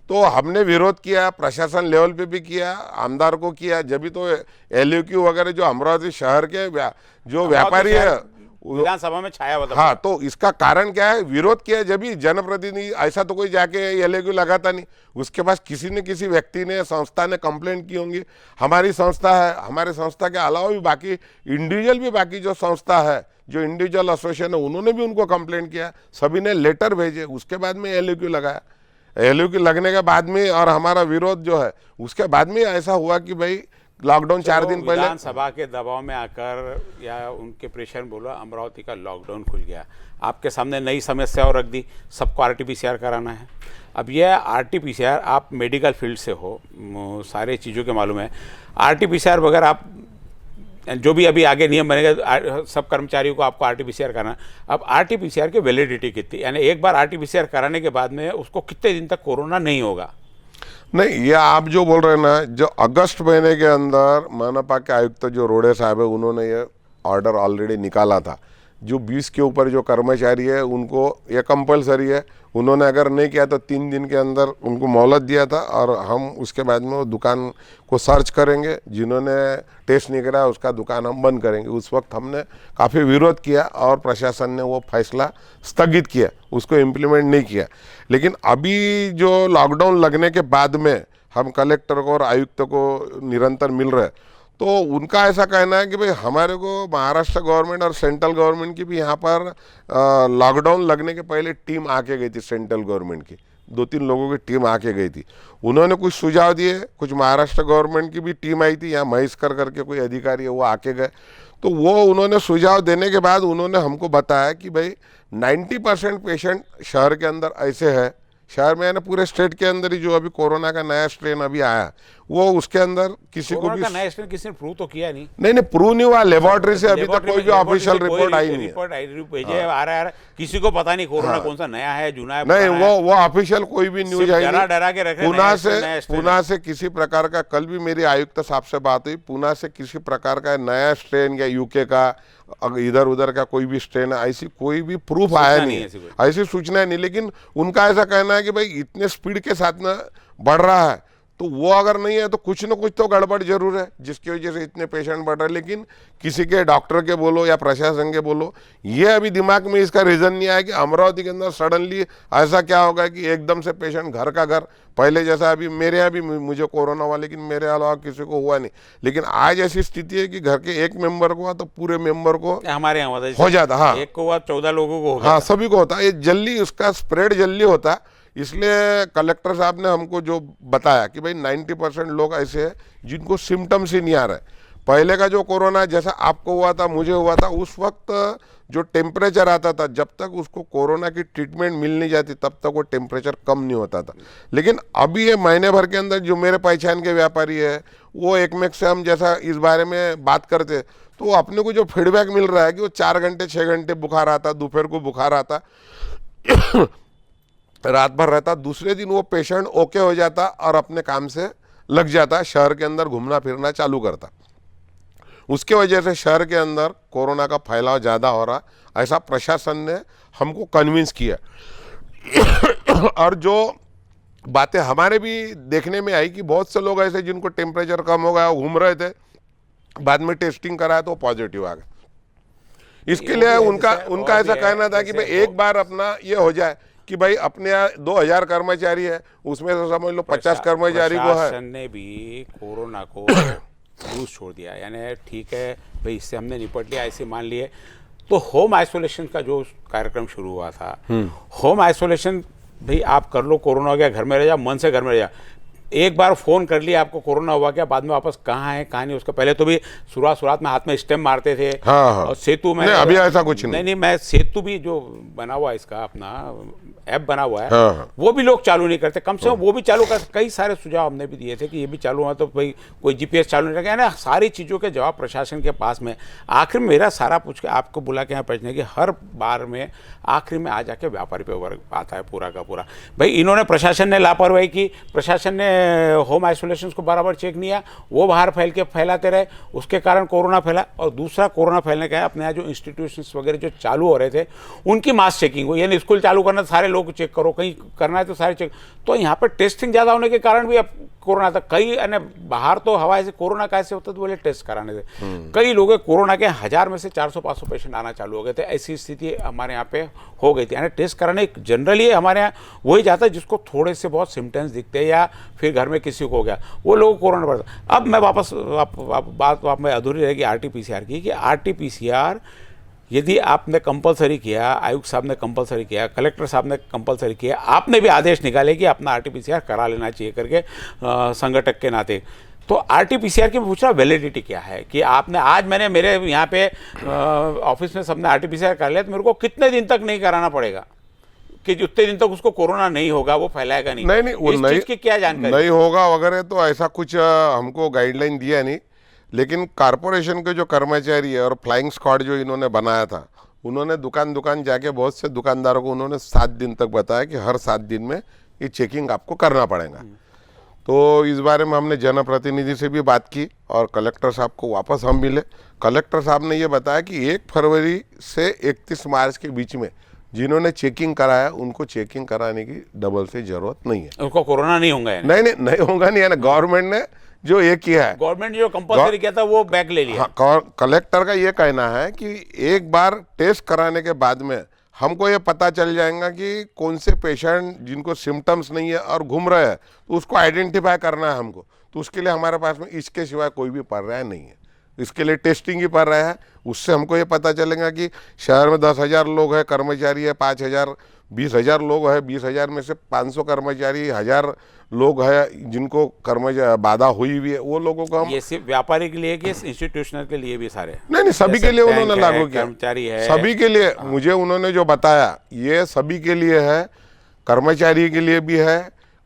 तो हमने विरोध किया, प्रशासन लेवल पे भी किया, आमदार को किया, जब भी तो LUQ वगैरह जो अमरावती शहर के जो व्यापारी है विधानसभा में छाया हुआ था। हाँ, तो इसका कारण क्या है? विरोध किया जब भी जनप्रतिनिधि, ऐसा तो कोई जाके LUQ लगाता नहीं, उसके पास किसी न किसी व्यक्ति ने, संस्था ने कंप्लेंट की होंगी। हमारी संस्था है, हमारे संस्था के अलावा भी बाकी इंडिविजुअल भी, बाकी जो संस्था है, जो इंडिविजुअल एसोसिएशन है, उन्होंने भी उनको कंप्लेंट किया, सभी ने लेटर भेजे, उसके बाद में LUQ लगाया। LUQ लगने के बाद में और हमारा विरोध जो है उसके बाद में ऐसा हुआ कि भाई लॉकडाउन 4 दिन पहले, विधानसभा के दबाव में आकर या उनके प्रेशर बोलो, अमरावती का लॉकडाउन खुल गया, आपके सामने नई समस्या और रख दी, सबको RT-PCR कराना है। अब यह RT-PCR, आप मेडिकल फील्ड से हो, सारे चीज़ों के मालूम है, RT-PCR वगैरह आप जो भी अभी आगे नियम बनेगा, सब कर्मचारियों को आपको RT-PCR कराना। अब RT-PCR की वैलिडिटी कितनी, यानी एक बार RT-PCR कराने के बाद में उसको कितने दिन तक कोरोना नहीं होगा? नहीं, ये आप जो बोल रहे हैं ना, जो अगस्त महीने के अंदर मनपा के आयुक्त जो रोडे साहब है, उन्होंने ये ऑर्डर ऑलरेडी निकाला था। जो 20 के ऊपर जो कर्मचारी है उनको ये कंपलसरी है, उन्होंने अगर नहीं किया तो 3 दिन के अंदर उनको मोहलत दिया था, और हम उसके बाद में वो दुकान को सर्च करेंगे, जिन्होंने टेस्ट नहीं कराया उसका दुकान हम बंद करेंगे। उस वक्त हमने काफ़ी विरोध किया और प्रशासन ने वो फैसला स्थगित किया, उसको इम्प्लीमेंट नहीं किया। लेकिन अभी जो लॉकडाउन लगने के बाद में हम कलेक्टर को और आयुक्त को निरंतर मिल रहे, तो उनका ऐसा कहना है कि भाई हमारे को महाराष्ट्र गवर्नमेंट और सेंट्रल गवर्नमेंट की भी यहाँ पर लॉकडाउन लगने के पहले टीम आके गई थी, सेंट्रल गवर्नमेंट की 2-3 लोगों की टीम आके गई थी। उन्होंने कुछ सुझाव दिए, कुछ महाराष्ट्र गवर्नमेंट की भी टीम आई थी, यहाँ महेशकर करके कोई अधिकारी है वो आके गए। तो वो उन्होंने सुझाव देने के बाद उन्होंने हमको बताया कि भाई 90% पेशेंट शहर के अंदर ऐसे है, शहर में है ना, पूरे स्टेट के अंदर ही जो अभी कोरोना का नया स्ट्रेन अभी आया, वो उसके अंदर किसी को भी नया स्ट्रेन किसी ने प्रूव तो किया नहीं। नहीं, प्रूव नहीं हुआ, लेबोरेटरी से अभी तक कोई भी ऑफिशियल रिपोर्ट आई नहीं है। आ रहा है, किसी को पता नहीं कोरोना कौन सा नया है, जुना है, नहीं, वो ऑफिशियल कोई भी न्यूज आई नहीं। डरा के रखे। पुणे से किसी प्रकार का, कल भी मेरी आयुक्त साहब से बात हुई, पुणे से किसी प्रकार का नया स्ट्रेन या UK का इधर उधर का कोई भी स्ट्रेन, ऐसी कोई भी प्रूफ आया नहीं, ऐसी सूचना नहीं। लेकिन उनका ऐसा कहना है कि भाई इतने स्पीड के साथ में बढ़ रहा है, तो वो अगर नहीं है तो कुछ न कुछ तो गड़बड़ जरूर है, जिसकी वजह से इतने पेशेंट बढ़ रहे हैं। लेकिन किसी के डॉक्टर के बोलो या प्रशासन के बोलो, ये अभी दिमाग में इसका रीज़न नहीं आया कि अमरावती के अंदर सडनली ऐसा क्या होगा कि एकदम से पेशेंट घर का घर, पहले जैसा अभी मेरे यहाँ भी मुझे कोरोना हुआ, लेकिन मेरे अलावा किसी को हुआ नहीं। लेकिन आज ऐसी स्थिति है कि घर के एक मेंबर को हुआ तो पूरे मेंबर को, हमारे यहाँ हो जाता। हाँ, एक को हुआ 14 लोगों को, हाँ, सभी को होता है। ये जल्दी, उसका स्प्रेड जल्दी होता है। इसलिए कलेक्टर साहब ने हमको जो बताया कि भाई 90% लोग ऐसे हैं जिनको सिम्टम्स ही नहीं आ रहे, पहले का जो कोरोना जैसा आपको हुआ था, मुझे हुआ था, उस वक्त जो टेम्परेचर आता था, जब तक उसको कोरोना की ट्रीटमेंट मिल नहीं जाती तब तक वो टेम्परेचर कम नहीं होता था। लेकिन अभी ये महीने भर के अंदर जो मेरे पहचान के व्यापारी है, वो एक में से हम जैसा इस बारे में बात करते तो अपने को जो फीडबैक मिल रहा है कि वो 4 घंटे 6 घंटे बुखार आता, दोपहर को बुखार आता, रात भर रहता, दूसरे दिन वो पेशेंट ओके हो जाता और अपने काम से लग जाता, शहर के अंदर घूमना फिरना चालू करता। उसके वजह से शहर के अंदर कोरोना का फैलाव ज़्यादा हो रहा, ऐसा प्रशासन ने हमको कन्विंस किया। और जो बातें हमारे भी देखने में आई कि बहुत से लोग ऐसे जिनको टेम्परेचर कम हो गया, घूम रहे थे, बाद में टेस्टिंग कराया तो पॉजिटिव आ गए। इसके लिए उनका ऐसा कहना था कि भाई एक बार अपना ये हो जाए कि भाई अपने यहाँ 2000 कर्मचारी है, उसमें से समझ लो 50 कर्मचारी को है। प्रशासन ने भी कोरोना को लूज छोड़ दिया, यानी ठीक है भाई इससे हमने निपट लिया, ऐसे मान लिए। तो होम आइसोलेशन का जो कार्यक्रम शुरू हुआ था, होम आइसोलेशन भाई आप कर लो, कोरोना हो गया घर में रह जा, मन से घर में रह जा। एक बार फ़ोन कर लिया आपको कोरोना हुआ क्या, बाद में वापस कहाँ है कहाँ नहीं, उसका पहले तो भी शुरुआत में हाथ में स्टेम मारते थे। हाँ। और सेतु में अभी ऐसा कुछ नहीं, मैं सेतु भी जो बना हुआ इसका अपना ऐप बना हुआ है, हाँ। वो भी लोग चालू नहीं करते, कम से कम वो भी चालू कर। कई सारे सुझाव हमने भी दिए थे कि ये भी चालू हुआ तो भाई कोई जीपीएस चालू नहीं रखा, ना सारी चीज़ों के जवाब प्रशासन के पास में। आखिर में मेरा सारा पूछ के आपको बुला के यहाँ पहुँचने की हर बार में आखिर में आ जाके व्यापारी पे वर्ग आता है पूरा का पूरा। भाई इन्होंने, प्रशासन ने लापरवाही की, प्रशासन ने होम आइसोलेशन को बराबर चेक नहीं किया, वो बाहर फैलाते रहे, उसके कारण कोरोना फैला। और दूसरा कोरोना फैलने का है अपने यहाँ जो इंस्टीट्यूशंस वगैरह जो चालू हो रहे थे उनकी मास चेकिंग हुई, यानी स्कूल चालू करना सारे लोग चेक करो, कहीं करना है तो सारे चेक। तो यहाँ पर टेस्टिंग ज़्यादा होने के कारण भी अब कोरोना था। कई अन्य बाहर तो हवा से कोरोना कैसे होता तो बोले टेस्ट कराने थे, कई लोग कोरोना के 1000 में से 400-500 पेशेंट आना चालू हो गए थे। ऐसी स्थिति हमारे यहाँ पे हो गई थी। यानी टेस्ट कराने जनरली हमारे यहाँ वही जाता है जिसको थोड़े से बहुत सिम्टम्स दिखते हैं या फिर घर में किसी को हो गया, वो लोग कोरोना पड़ता। अब मैं वापस बात में अधूरी रहेगी आरटीपीसीआर की, कि आरटीपीसीआर यदि आपने कंपलसरी किया, आयुक्त साहब ने कंपलसरी किया, कलेक्टर साहब ने कंपलसरी किया, आपने भी आदेश निकाले कि अपना आरटीपीसीआर करा लेना चाहिए करके संगठक के नाते, तो आरटीपीसीआर की पूछ रहा वैलिडिटी क्या है कि आपने आज मैंने मेरे यहाँ पे ऑफिस में सबने आरटीपीसीआर कर लिया तो मेरे को कितने दिन तक नहीं कराना पड़ेगा कि उतने दिन तक उसको कोरोना नहीं होगा, वो फैलाएगा नहीं। नहीं, वो इस चीज की क्या जानकारी? नहीं होगा वगैरह तो ऐसा कुछ हमको गाइडलाइन दिया नहीं। लेकिन कारपोरेशन के जो कर्मचारी है और फ्लाइंग स्क्वाड जो इन्होंने बनाया था, उन्होंने दुकान जाके बहुत से दुकानदारों को उन्होंने 7 दिन तक बताया कि हर 7 दिन में ये चेकिंग आपको करना पड़ेगा। तो इस बारे में हमने जनप्रतिनिधि से भी बात की और कलेक्टर साहब को वापस हम मिले। कलेक्टर साहब ने ये बताया कि 1 फरवरी से 31 मार्च के बीच में जिन्होंने चेकिंग कराया उनको चेकिंग कराने की डबल से जरूरत नहीं है, उनको कोरोना नहीं होगा। नहीं होगा नहीं है ना। गवर्नमेंट ने जो ये किया है, गवर्नमेंट जो कंपलसरी किया था वो बैक ले लिया। हाँ, कलेक्टर का ये कहना है कि एक बार टेस्ट कराने के बाद में हमको ये पता चल जाएगा कि कौन से पेशेंट जिनको सिम्टम्स नहीं है और घूम रहे हैं, तो उसको आइडेंटिफाई करना है हमको। तो उसके लिए हमारे पास में इसके सिवाय कोई भी पर्याय नहीं है, इसके लिए टेस्टिंग ही पड़ रहा है। उससे हमको ये पता चलेगा कि शहर में 10,000 लोग हैं, कर्मचारी है 5,000, 20,000 लोग हैं, 20,000 में से 500 कर्मचारी, 1000 लोग हैं जिनको कर्मचारी बाधा हुई हुई है, वो लोगों को हम, ये सिर्फ व्यापारी के लिए कि इंस्टीट्यूशनल के लिए भी सारे? नहीं, सभी के लिए उन्होंने लागू किया, कर्मचारी है सभी के लिए। मुझे उन्होंने जो बताया ये सभी के लिए है, कर्मचारी के लिए भी है,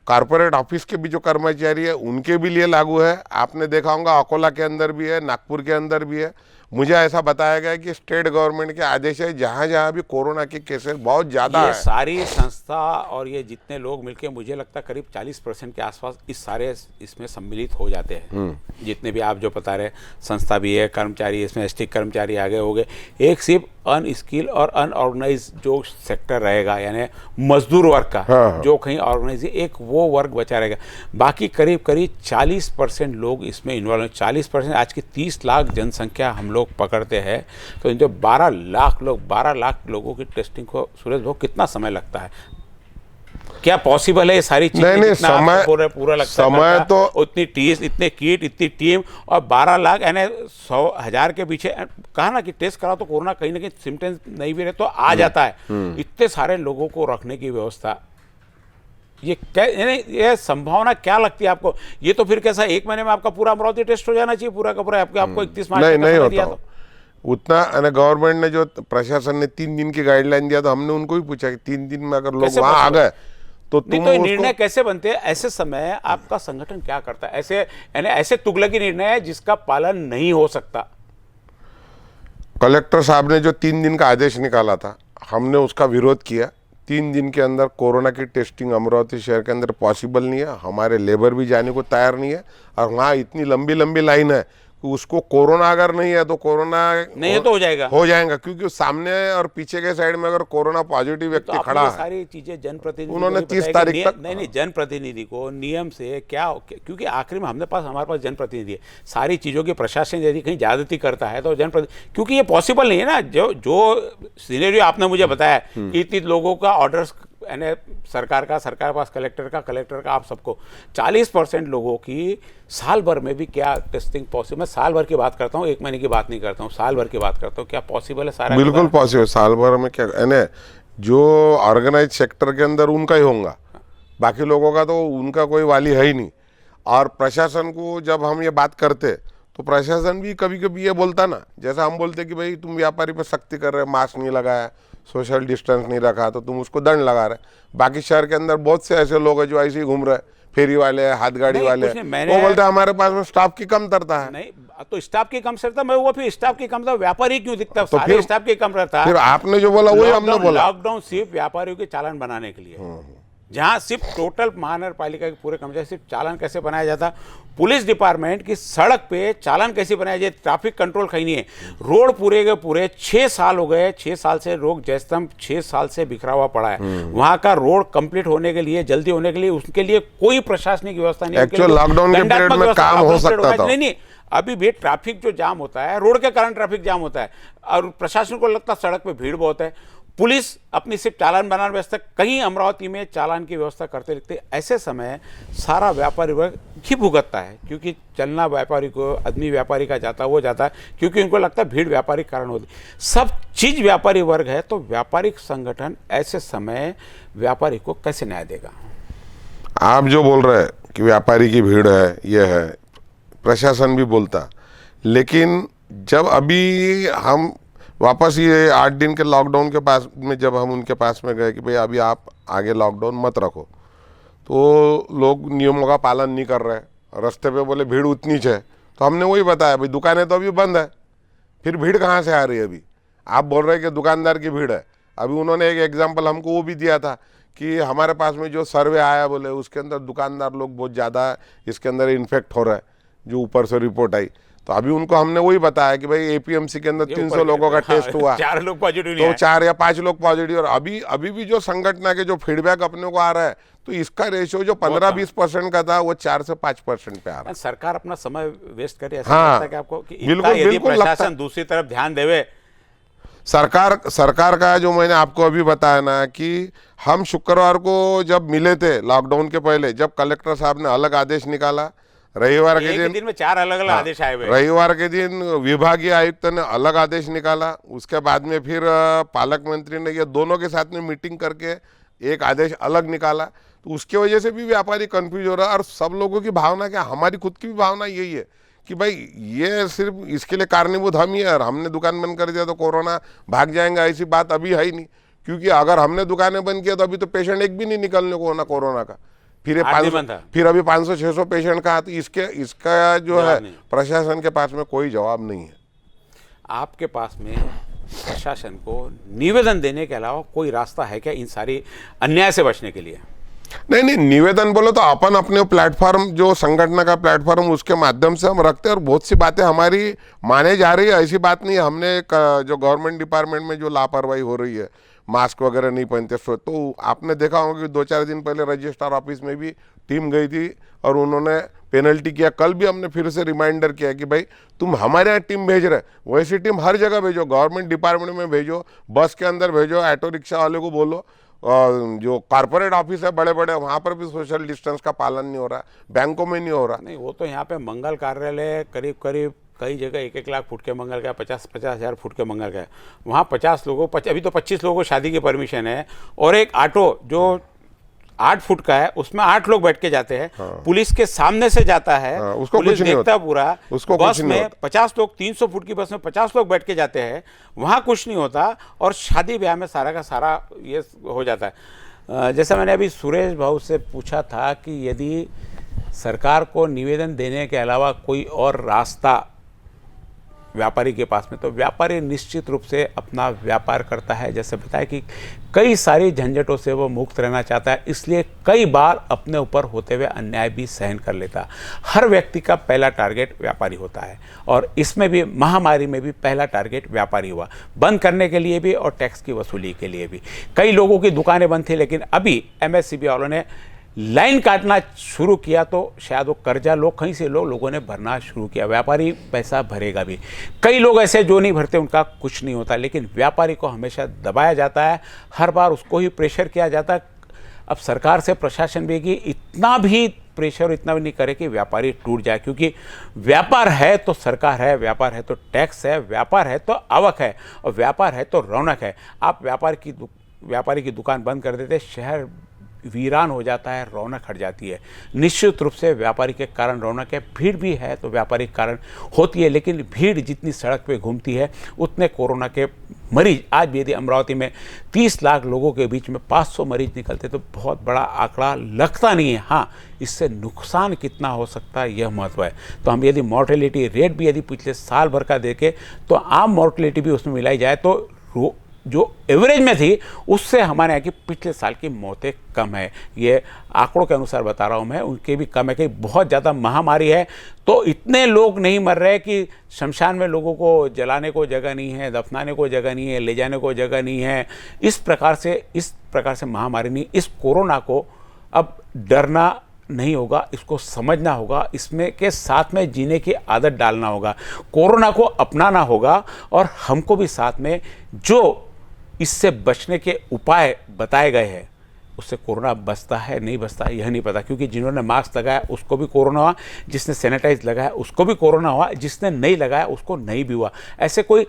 कॉर्पोरेट ऑफिस के भी जो कर्मचारी है उनके भी लिए लागू है। आपने देखा होगा अकोला के अंदर भी है, नागपुर के अंदर भी है। मुझे ऐसा बताया गया कि स्टेट गवर्नमेंट के आदेश है जहाँ जहाँ भी कोरोना के केसेस बहुत ज़्यादा है, सारी संस्था और ये जितने लोग मिलके मुझे लगता है करीब 40% के आसपास इस सारे इसमें सम्मिलित हो जाते हैं। जितने भी आप जो बता रहे संस्था भी है, कर्मचारी इसमें एसटी कर्मचारी आगे हो गए। एक सिर्फ अनस्किल और अनऑर्गेनाइज जो सेक्टर रहेगा, यानी मजदूर वर्ग का, हाँ। जो कहीं ऑर्गेनाइज, एक वो वर्ग बचा रहेगा। बाकी करीब 40% लोग इसमें इन्वॉल्व हैं। 40% आज की 30 लाख जनसंख्या हम लोग पकड़ते हैं, तो इन जो 12 लाख लोगों की टेस्टिंग को सुरेश भाई कितना समय लगता है? क्या पॉसिबल है ये सारी चीजें? नहीं, समय पूरा लगता समय तो उतनी टेस्ट, इतने किट, इतनी टीम और 12 लाख, यानी 100,000 के पीछे कहा ना कि टेस्ट करा तो कोरोना कहीं ना कहीं सिम्टम्स नहीं भी रहे तो आ जाता है। इतने सारे लोगों को रखने की व्यवस्था, ये क्या, ये संभावना क्या लगती है आपको? ये तो फिर कैसा 1 महीने में आपका पूरा अमरावती टेस्ट हो जाना चाहिए पूरा का पूरा, आपको 31 मार्च नहीं तक नहीं समय होता दिया हो। उतना गवर्नमेंट ने जो प्रशासन ने 3 दिन की गाइडलाइन दिया, तो हमने उनको भी पूछा कि 3 दिन में अगर लोग कैसे वहां आ possible? गए तो नहीं तुम तो ये उसको निर्णय कैसे बनते हैं ऐसे समय? आपका संगठन क्या करता है ऐसे, यानी ऐसे तुगलकी निर्णय है जिसका पालन नहीं हो सकता? कलेक्टर साहब ने जो 3 दिन का आदेश निकाला था, हमने उसका विरोध किया। 3 दिन के अंदर कोरोना की टेस्टिंग अमरावती शहर के अंदर पॉसिबल नहीं है, हमारे लेबर भी जाने को तैयार नहीं है, और वहाँ इतनी लंबी लंबी लाइन है कि उसको कोरोना अगर नहीं है तो कोरोना नहीं है तो हो जाएगा। क्योंकि सामने और पीछे के साइड में अगर कोरोना पॉजिटिव तो व्यक्ति आपने खड़ा ये है, सारी चीजें जनप्रतिनिधि को उन्होंने नहीं 30 बताया कि तारीख तक, नहीं जनप्रतिनिधि को नियम से क्या, क्योंकि आखिर में हमारे पास जनप्रतिनिधि है, सारी चीजों की प्रशासन यदि कहीं ज्यादती करता है तो जनप्रतिनिधि, क्योंकि ये पॉसिबल नहीं है ना। जो सिनेरियो आपने मुझे बताया कि इतने लोगों का ऑर्डर्स, यानी सरकार के पास कलेक्टर का आप सबको 40% लोगों की साल भर में भी क्या टेस्टिंग पॉसिबल? मैं साल भर की बात करता हूँ, 1 महीने की बात नहीं करता हूँ, साल भर की बात करता हूँ। क्या पॉसिबल है सारा? बिल्कुल पॉसिबल। साल भर में क्या, यानी जो ऑर्गेनाइज सेक्टर के अंदर उनका ही होगा, बाकी लोगों का तो उनका कोई वाली है ही नहीं। और प्रशासन को जब हम ये बात करते तो प्रशासन भी कभी कभी ये बोलता ना, जैसा हम बोलते कि भाई तुम व्यापारी पर सख्ती कर रहे, मास्क नहीं लगाया, सोशल डिस्टेंस नहीं रखा, तो तुम उसको दंड लगा रहे। बाकी शहर के अंदर बहुत से ऐसे लोग हैं जो ऐसे ही घूम रहे, फेरी वाले, हाथ गाड़ी वाले, वो बोलते हैं हमारे पास में स्टाफ की कमतरता है। नहीं तो स्टाफ की कम रहता, मैं वो फिर स्टाफ की कम था, व्यापारी क्यों दिखता? तो सारे फिर स्टाफ की कम रहता। फिर आपने जो बोला वही हमने बोला। लॉकडाउन सिर्फ व्यापारियों के चालान बनाने के लिए, जहां सिर्फ टोटल महानगर पालिका के पूरे कर्मचारी सिर्फ चालान कैसे बनाया जाता, पुलिस डिपार्टमेंट की सड़क पे चालान कैसे बनाया जाए, ट्रैफिक कंट्रोल कहीं नहीं है। रोड पूरे के पूरे 6 साल हो गए, 6 साल से रोड जैसे 6 साल से बिखरा हुआ पड़ा है। वहां का रोड कंप्लीट होने के लिए, जल्दी होने के लिए, उसके लिए कोई प्रशासनिक व्यवस्था नहीं। एक्चुअल लॉकडाउन के पीरियड में काम हो सकता था। नहीं, अभी भी ट्रैफिक जो जाम होता है, रोड के कारण ट्रैफिक जाम होता है, और प्रशासन को लगता है सड़क पे भीड़ बहुत है। पुलिस अपनी सिर्फ चालान बनाने व्यवस्था, कहीं अमरावती में चालान की व्यवस्था करते लिखते, ऐसे समय सारा व्यापारी वर्ग ही भुगतता है, क्योंकि चलना व्यापारी को, आदमी व्यापारी का जाता है, वो जाता है, क्योंकि उनको लगता है भीड़ व्यापारी कारण होती। सब चीज व्यापारी वर्ग है, तो व्यापारिक संगठन ऐसे समय व्यापारी को कैसे न्याय देगा? आप जो बोल रहे हैं कि व्यापारी की भीड़ है, ये है, प्रशासन भी बोलता, लेकिन जब अभी हम वापस ये 8 दिन के लॉकडाउन के पास में जब हम उनके पास में गए कि भाई अभी आप आगे लॉकडाउन मत रखो, तो लोग नियमों का पालन नहीं कर रहे। रास्ते पे बोले भीड़ उतनी है, तो हमने वही बताया भाई दुकानें तो अभी बंद है, फिर भीड़ कहाँ से आ रही है? अभी आप बोल रहे हैं कि दुकानदार की भीड़ है। अभी उन्होंने एक एग्जाम्पल हमको वो भी दिया था कि हमारे पास में जो सर्वे आया बोले उसके अंदर दुकानदार लोग बहुत ज़्यादा इसके अंदर इन्फेक्ट हो रहा है, जो ऊपर से रिपोर्ट आई। तो अभी उनको हमने वही बताया कि भाई एपीएमसी के अंदर 300 लोगों का टेस्ट हुआ, 4 लोग पॉजिटिव, तो 4 या 5 लोग पॉजिटिव। और अभी भी जो संगठन के जो फीडबैक अपने को आ रहा है, तो इसका रेशियो जो 15-20% का था वो 4 से 5% पे आ रहा है। सरकार अपना समय वेस्ट करे, ऐसा हाँ, लगता है कि आपको कि बिल्कुल यदि बिल्कुल प्रशासन दूसरी तरफ ध्यान देवे। सरकार का जो मैंने आपको अभी बताया ना कि हम शुक्रवार को जब मिले थे लॉकडाउन के पहले, जब कलेक्टर साहब ने अलग आदेश निकाला, रविवार के दिन में 4 अलग-अलग आदेश आए हुए। रविवार के दिन विभागीय आयुक्त ने अलग आदेश निकाला, उसके बाद में फिर पालक मंत्री ने ये दोनों के साथ में मीटिंग करके एक आदेश अलग निकाला। तो उसकी वजह से भी व्यापारी कंफ्यूज हो रहा है। और सब लोगों की भावना क्या, हमारी खुद की भी भावना यही है कि भाई ये सिर्फ इसके लिए कारणीभूत हम ही है, और हमने दुकान बंद कर दिया तो कोरोना भाग जाएगा, ऐसी बात अभी है ही नहीं। क्योंकि अगर हमने दुकानें बंद किया तो अभी तो पेशेंट एक भी नहीं निकलने को ना कोरोना का, फिर अभी 500-600 पेशेंट का, तो इसका जो है प्रशासन के पास में कोई जवाब नहीं है। आपके पास में प्रशासन को निवेदन देने के अलावा कोई रास्ता है क्या इन सारी अन्याय से बचने के लिए? नहीं, निवेदन बोलो तो अपन अपने प्लेटफॉर्म, जो संगठन का प्लेटफॉर्म, उसके माध्यम से हम रखते हैं, और बहुत सी बातें हमारी माने जा रही है। ऐसी बात नहीं है, हमने जो गवर्नमेंट डिपार्टमेंट में जो लापरवाही हो रही है, मास्क वगैरह नहीं पहनते, तो आपने देखा होगा कि 2-4 दिन पहले रजिस्ट्रार ऑफिस में भी टीम गई थी और उन्होंने पेनल्टी किया। कल भी हमने फिर से रिमाइंडर किया कि भाई तुम हमारे यहाँ टीम भेज रहे, वैसी टीम हर जगह भेजो, गवर्नमेंट डिपार्टमेंट में भेजो, बस के अंदर भेजो, ऑटो रिक्शा वाले को बोलो, जो कॉर्पोरेट ऑफिस है बड़े बड़े, वहाँ पर भी सोशल डिस्टेंस का पालन नहीं हो रहा, बैंकों में नहीं हो रहा। नहीं, वो तो यहाँ पे मंगल कार्यालय करीब करीब कई जगह 1-1 लाख फुट के मंगल का, 50-50 हज़ार फुट के मंगल का है। वहाँ 50 लोगों, अभी तो 25 लोगों को शादी की परमिशन है, और एक ऑटो जो 8 फुट का है, उसमें 8 लोग बैठ के जाते हैं, पुलिस के सामने से जाता है, उसको पुलिस कुछ नहीं देखता होता। पूरा, उसको बस कुछ नहीं में होता। 50 लोग, 300 फुट की बस में 50 लोग बैठ के जाते हैं, वहाँ कुछ नहीं होता, और शादी ब्याह में सारा का सारा ये हो जाता है। जैसा मैंने अभी सुरेश भाऊ से पूछा था कि यदि सरकार को निवेदन देने के अलावा कोई और रास्ता व्यापारी के पास में, तो व्यापारी निश्चित रूप से अपना व्यापार करता है। जैसे बताया कि कई सारी झंझटों से वो मुक्त रहना चाहता है, इसलिए कई बार अपने ऊपर होते हुए अन्याय भी सहन कर लेता है। हर व्यक्ति का पहला टारगेट व्यापारी होता है, और इसमें भी महामारी में भी पहला टारगेट व्यापारी हुआ, बंद करने के लिए भी और टैक्स की वसूली के लिए भी। कई लोगों की दुकानें बंद थी, लेकिन अभी एमएससीबी वालों ने लाइन काटना शुरू किया, तो शायद वो कर्जा लोग कहीं से लोगों ने भरना शुरू किया। व्यापारी पैसा भरेगा भी। कई लोग ऐसे जो नहीं भरते, उनका कुछ नहीं होता, लेकिन व्यापारी को हमेशा दबाया जाता है, हर बार उसको ही प्रेशर किया जाता है। अब सरकार से प्रशासन भी कि इतना भी प्रेशर इतना भी नहीं करे कि व्यापारी टूट जाए, क्योंकि व्यापार है तो सरकार है, व्यापार है तो टैक्स है, व्यापार है तो आवक है, और व्यापार है तो रौनक है। आप व्यापारी की दुकान बंद कर देते, शहर वीरान हो जाता है, रौनक हट जाती है। निश्चित रूप से व्यापारी के कारण रौनक है, भीड़ भी है तो व्यापारी के कारण होती है, लेकिन भीड़ जितनी सड़क पे घूमती है उतने कोरोना के मरीज, आज भी यदि अमरावती में 30 लाख लोगों के बीच में 500 मरीज निकलते तो बहुत बड़ा आंकड़ा लगता नहीं है। हाँ, इससे नुकसान कितना हो सकता है यह महत्व है। तो हम यदि मॉर्टेलिटी रेट भी यदि पिछले साल भर का देखें, तो आम मॉर्टेलिटी भी उसमें मिलाई जाए तो जो एवरेज में थी उससे हमारे यहाँ की पिछले साल की मौतें कम है। ये आंकड़ों के अनुसार बता रहा हूँ मैं, उनके भी कम है कि बहुत ज़्यादा महामारी है तो इतने लोग नहीं मर रहे कि शमशान में लोगों को जलाने को जगह नहीं है, दफनाने को जगह नहीं है, ले जाने को जगह नहीं है। इस प्रकार से महामारी नहीं। इस कोरोना को अब डरना नहीं होगा, इसको समझना होगा, इसमें के साथ में जीने की आदत डालना होगा, कोरोना को अपनाना होगा, और हमको भी साथ में जो इससे बचने के उपाय बताए गए हैं उससे कोरोना बचता है नहीं बचता यह नहीं पता, क्योंकि जिन्होंने मास्क लगाया उसको भी कोरोना हुआ, जिसने सैनिटाइज लगाया उसको भी कोरोना हुआ, जिसने नहीं लगाया उसको नहीं भी हुआ। ऐसे कोई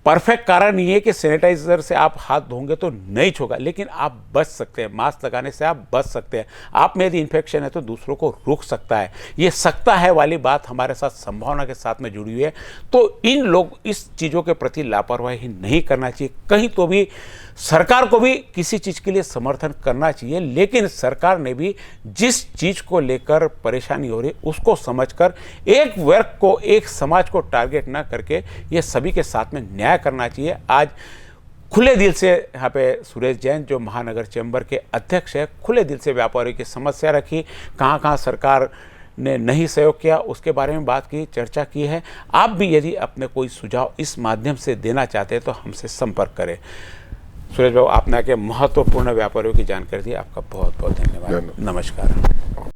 परफेक्ट कारण नहीं है कि सैनिटाइजर से आप हाथ धोंगे तो नहीं छूगा, लेकिन आप बच सकते हैं, मास्क लगाने से आप बच सकते हैं। आप में यदि इन्फेक्शन है तो दूसरों को रोक सकता है। ये सकता है वाली बात हमारे साथ संभावना के साथ में जुड़ी हुई है। तो इन लोग इस चीज़ों के प्रति लापरवाही नहीं करना चाहिए। कहीं तो भी सरकार को भी किसी चीज़ के लिए समर्थन करना चाहिए, लेकिन सरकार ने भी जिस चीज़ को लेकर परेशानी हो रही उसको समझकर एक वर्ग को, एक समाज को टारगेट ना करके ये सभी के साथ में न्याय करना चाहिए। आज खुले दिल से यहाँ पे सुरेश जैन जो महानगर चैम्बर के अध्यक्ष है, खुले दिल से व्यापारियों की समस्या रखी, कहाँ कहाँ सरकार ने नहीं सहयोग किया उसके बारे में बात की, चर्चा की है। आप भी यदि अपने कोई सुझाव इस माध्यम से देना चाहते हैं तो हमसे संपर्क करें। सुरेश बाबू, आपने आके महत्वपूर्ण व्यापारियों की जानकारी दी, आपका बहुत बहुत धन्यवाद। नमस्कार।